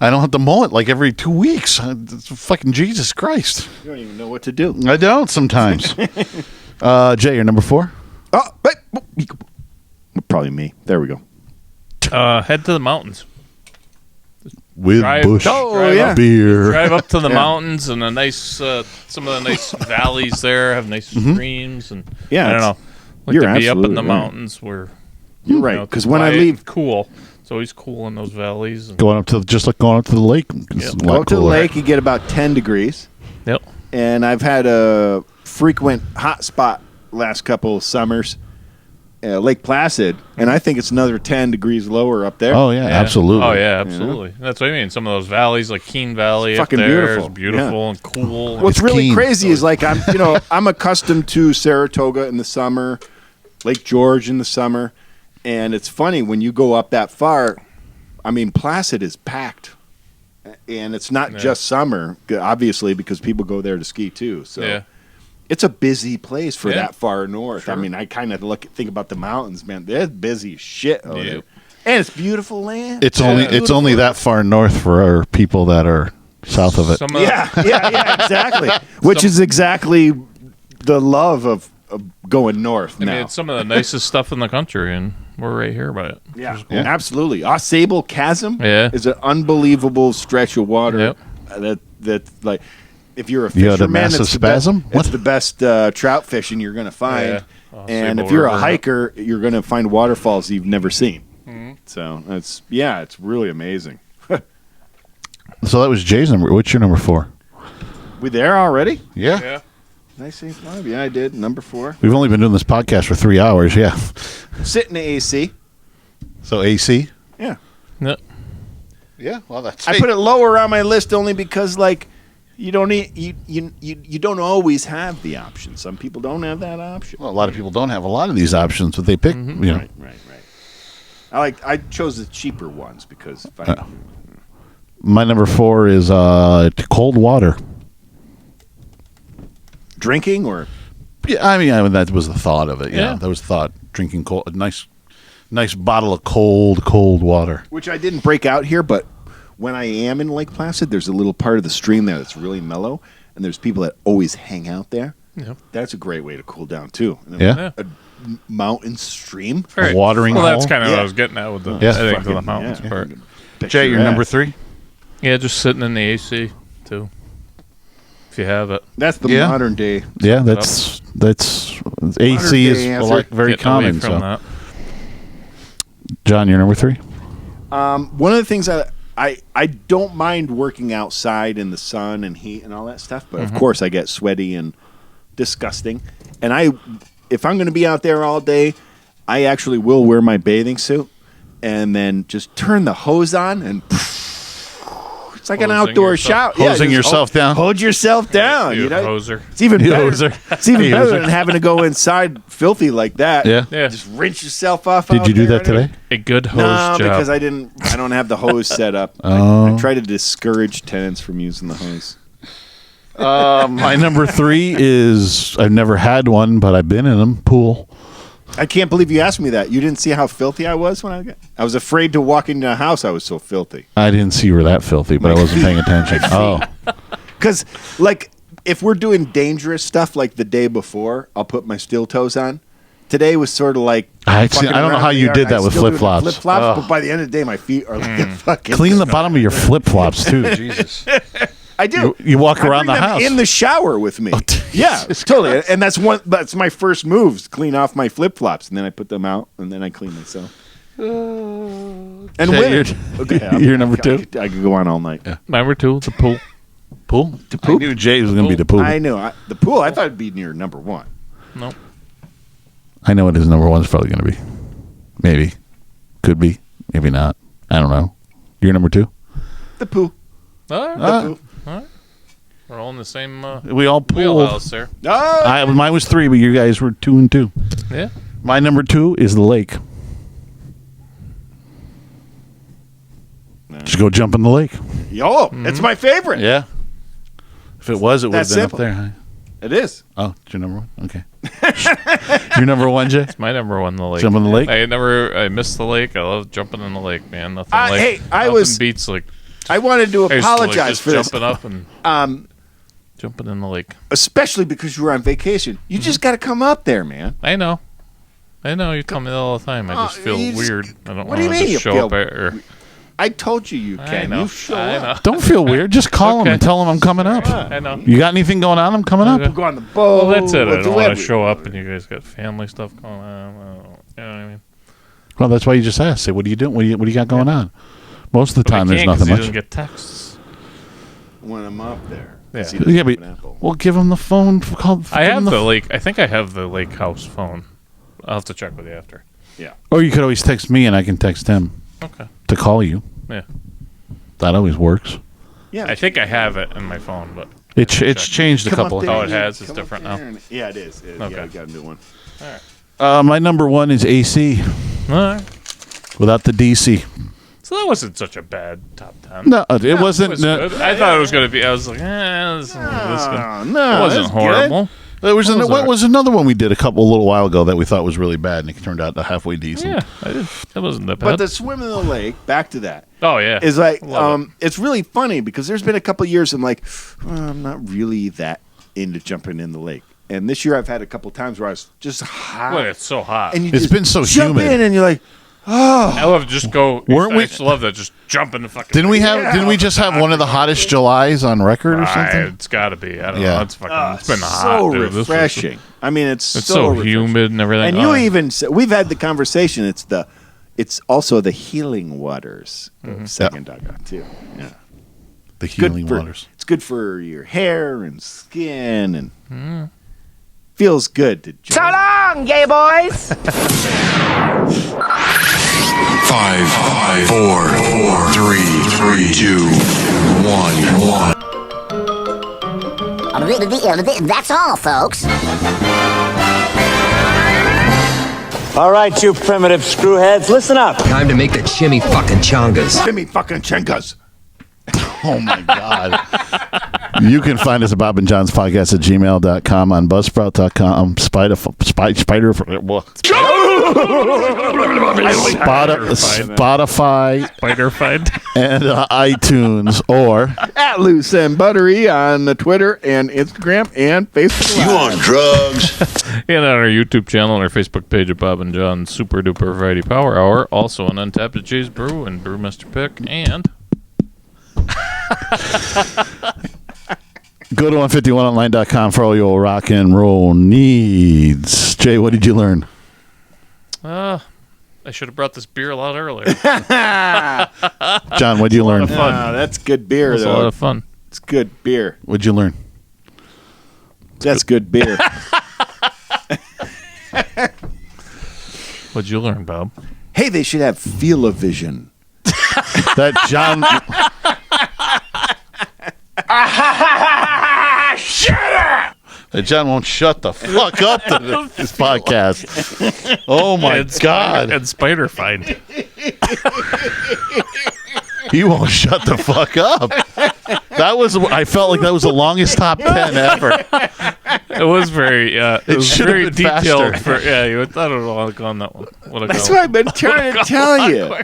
I don't have to mow it like every 2 weeks. It's fucking Jesus Christ. You don't even know what to do. I don't sometimes. Jay, you're number 4? Oh, but probably me. There we go. Head to the mountains. With Bush beer. Drive up to the mountains and a nice, some of the nice valleys there have nice streams and Yeah, I don't know. Like you're to be up in absolutely the right. mountains where You're right. it's Because when I quiet leave, and cool. It's always cool in those valleys. And, Going up to just like going up to the lake. It's a go lot up to the cooler. lake, you get about 10 degrees. Yep. And I've had a frequent hot spot last couple of summers Lake Placid, and I think it's another 10 degrees lower up there. Oh, yeah, absolutely. Oh, yeah, absolutely. That's what I mean. Some of those valleys, like Keene Valley, It's up fucking there beautiful. is beautiful and cool. What's really Keene. crazy is like I'm accustomed to Saratoga in the summer, Lake George in the summer, and it's funny when you go up that far. I mean, Placid is packed, and it's not just summer, obviously, because people go there to ski too. So it's a busy place for that far north. Sure. I mean, I kind of think about the mountains, man. They're busy as shit over there, and it's beautiful land. It's only that far north for our people that are south of it. Yeah, exactly. Which is exactly the love of going north I now. mean, it's some of the nicest stuff in the country, and we're right here by it. Yeah, absolutely. Sable Chasm Yeah. is an unbelievable stretch of water. That's like, if you're a You had a fisherman, massive it's spasm? It's the best trout fishing you're going to find. Yeah. And Sable if you're a River. hiker, you're going to find waterfalls you've never seen. So it's really amazing. So that was Jay's number. What's your number 4? We there already? Yeah. Yeah. Did I say 5? Yeah, I did. Number 4. We've only been doing this podcast for 3 hours. Yeah. Sit in the AC. So AC. Yeah. Yep. Yeah. Well, that's. I put it lower on my list only because, like, you don't you don't always have the option. Some people don't have that option. Well, a lot of people don't have a lot of these options, but they pick. Mm-hmm. You know. Right. I chose the cheaper ones because if My number 4 is cold water. Drinking or? Yeah, I mean that was the thought of it. Yeah, Yeah. that was the thought. Drinking cold, a nice bottle of cold water. Which I didn't break out here, but when I am in Lake Placid, there's a little part of the stream there that's really mellow, and there's people that always hang out there. Yeah. That's a great way to cool down too. And Yeah. a mountain stream. Right. watering Well, that's hole? kind of what Yeah. I was getting at with the Yeah. heading to the Fucking- mountains yeah. part. Jay, your number 3. Yeah, just sitting in the AC too, if you have it. That's the Yeah. modern day. Yeah, that's AC is day answer. like very Getting away common. from So, that. John, your number 3. One of the things I don't mind working outside in the sun and heat and all that stuff, but of course I get sweaty and disgusting. And if I'm going to be out there all day, I actually will wear my bathing suit and then just turn the hose on and it's like an Hosing outdoor yourself. shower. Hosing just yourself down. Hold yourself down. You know? hoser. It's even You better. hoser. It's even You better hoser. than having to go inside filthy like that. Yeah. Yeah. Just rinse yourself off. Did out you do there that and today? A good hose No, job. because I don't have the hose set up. I try to discourage tenants from using the hose. My number 3 is I've never had one, but I've been in them. Pool. I can't believe you asked me that. You didn't see how filthy I was when I was afraid to walk into a house. I was so filthy. I didn't see you were that filthy, but I wasn't paying attention. Oh, Because, like, if we're doing dangerous stuff like the day before, I'll put my steel toes on. Today was sort of like I fucking don't know around how in the you yard. did that I'm with still doing flip-flops. Flip-flops, Ugh. but by the end of the day, my feet are like fucking. clean the bottom of your flip flops too. Jesus. I do. You walk I around bring the them house. in the shower with me. Yeah, totally. And that's my first moves: clean off my flip flops, and then I put them out, and then I clean myself. And Jay, women. you're number 2. I could go on all night. Yeah. Number 2, the pool. Pool. I knew Jay was going to be the pool. I know the pool. I thought it'd be near number 1. No. I know what his number 1 is probably going to be. Maybe. Could be. Maybe not. I don't know. Your number 2? The pool. All right. All right. We're all in the same We all pooled. wheelhouse there. Oh, Mine was 3, but you guys were 2 and 2. Yeah. My number 2 is the lake. Just go jump in the lake. yo, it's my favorite. Yeah. If it was, it would have That's been simple. up there. Huh? It is. Oh, it's your number 1? Okay. Your number 1, Jay? My number 1, the lake. Jump in the lake? I missed the lake. I love jumping in the lake, man. Nothing hey, beats like I wanted to I used to, like, apologize just for this, jumping up and jumping in the lake. especially because you were on vacation. You just got to come up there, man. I know. You tell me that all the time. I just feel you just- weird. I don't what want do you to mean you just show feel up there. I told you I can. know. You show I up. know. Don't feel weird. Just call him and tell him I'm coming up. I know. You got anything going on? I'm coming up. Okay. Go on the boat. Well, that's it. I What's don't the want web- to show up and you guys got family stuff going on. You know what I mean? Well, that's why you just asked. Say, what are you doing? What do you got going on? Most of the But I time, there's can't 'cause nothing he much. doesn't get texts. when I'm up there. Yeah. See, doesn't Yeah, have but an apple. well, give him the phone. I have the lake. I think I have the lake house phone. I'll have to check with you after. Yeah. Or you could always text me, and I can text him. Okay. To call you. Yeah. That always works. Yeah. I think I have it in my phone, but It's changed a Come couple up of there. Oh, times. it has. It's Come up different there now. and- yeah, it is. Okay. Yeah, we got a new one. All right. My number one is AC. All right. Without the DC. So that wasn't such a bad top 10. No, it wasn't. It was good. I thought it was going to be. I was like, this no, it wasn't that's horrible. There was What was what that? was another one we did a little while ago that we thought was really bad, and it turned out to halfway decent. Yeah, I did. That wasn't that bad. But the swim in the lake, back to that. Oh, yeah. Is like Love it's really funny because there's been a couple years I'm like, I'm not really that into jumping in the lake. And this year I've had a couple times where I was just hot. Well, it's so hot. And you It's just been so jump humid. in and you're like, oh. I love to just go. Weren't we- I just love that. Just jump in the fucking. Didn't we just have one of the hottest Julys on record or something? It's got to be. I don't Yeah. know. It's fucking. It's been so hot, dude. This was- refreshing. I mean, it's so refreshing. humid and everything. And Oh. you even we've had the conversation. It's also the healing waters of Second Dugout too. Yeah, The Good healing for- waters. It's good for your hair and skin, and feels good to. So long, gay boys. 5, 4, 3, 2, 1. That's all, folks. All right, you primitive screwheads, listen up. Time to make the chimmy fucking chongas. Jimmy fucking Chenkas. Oh my God. You can find us at Bob and John's podcast at gmail.com, on buzzsprout.com, Spotify, Spider-fied. and iTunes, or At Loose and Buttery on the Twitter and Instagram and Facebook. You on drugs? And on our YouTube channel and our Facebook page at Bob and John's Super Duper Variety Power Hour. Also on Untapped at Jay's Brew and Brewmaster Pick. And go to 151online.com for all your rock and roll needs. Jay, what did you learn? I should have brought this beer a lot earlier. John, what did you learn? That's good beer, It's a though. lot of fun. It's good beer. What'd you learn? That's good beer. What'd you learn, Bob? Hey, they should have Feel-O-Vision. That John. That John won't shut the fuck up to this podcast. Oh my God. And Spider-fied. He won't shut the fuck up. I felt like that was the longest top 10 ever. It was very, it was should have very been detailed. faster. I don't want to go on that one. That's what I've been trying to tell you.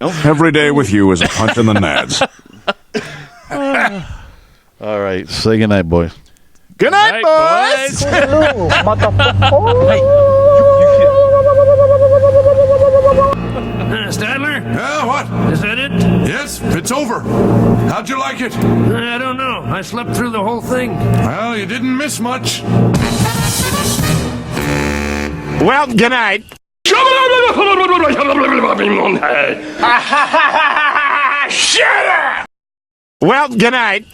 Every day with you is a punch in the nads. All right. Say goodnight, boys. Good night, boys. Stadler? Yeah, what? Is that it? Yes, it's over. How'd you like it? I don't know. I slept through the whole thing. Well, you didn't miss much. Well, good night. Shut up! Well, good night.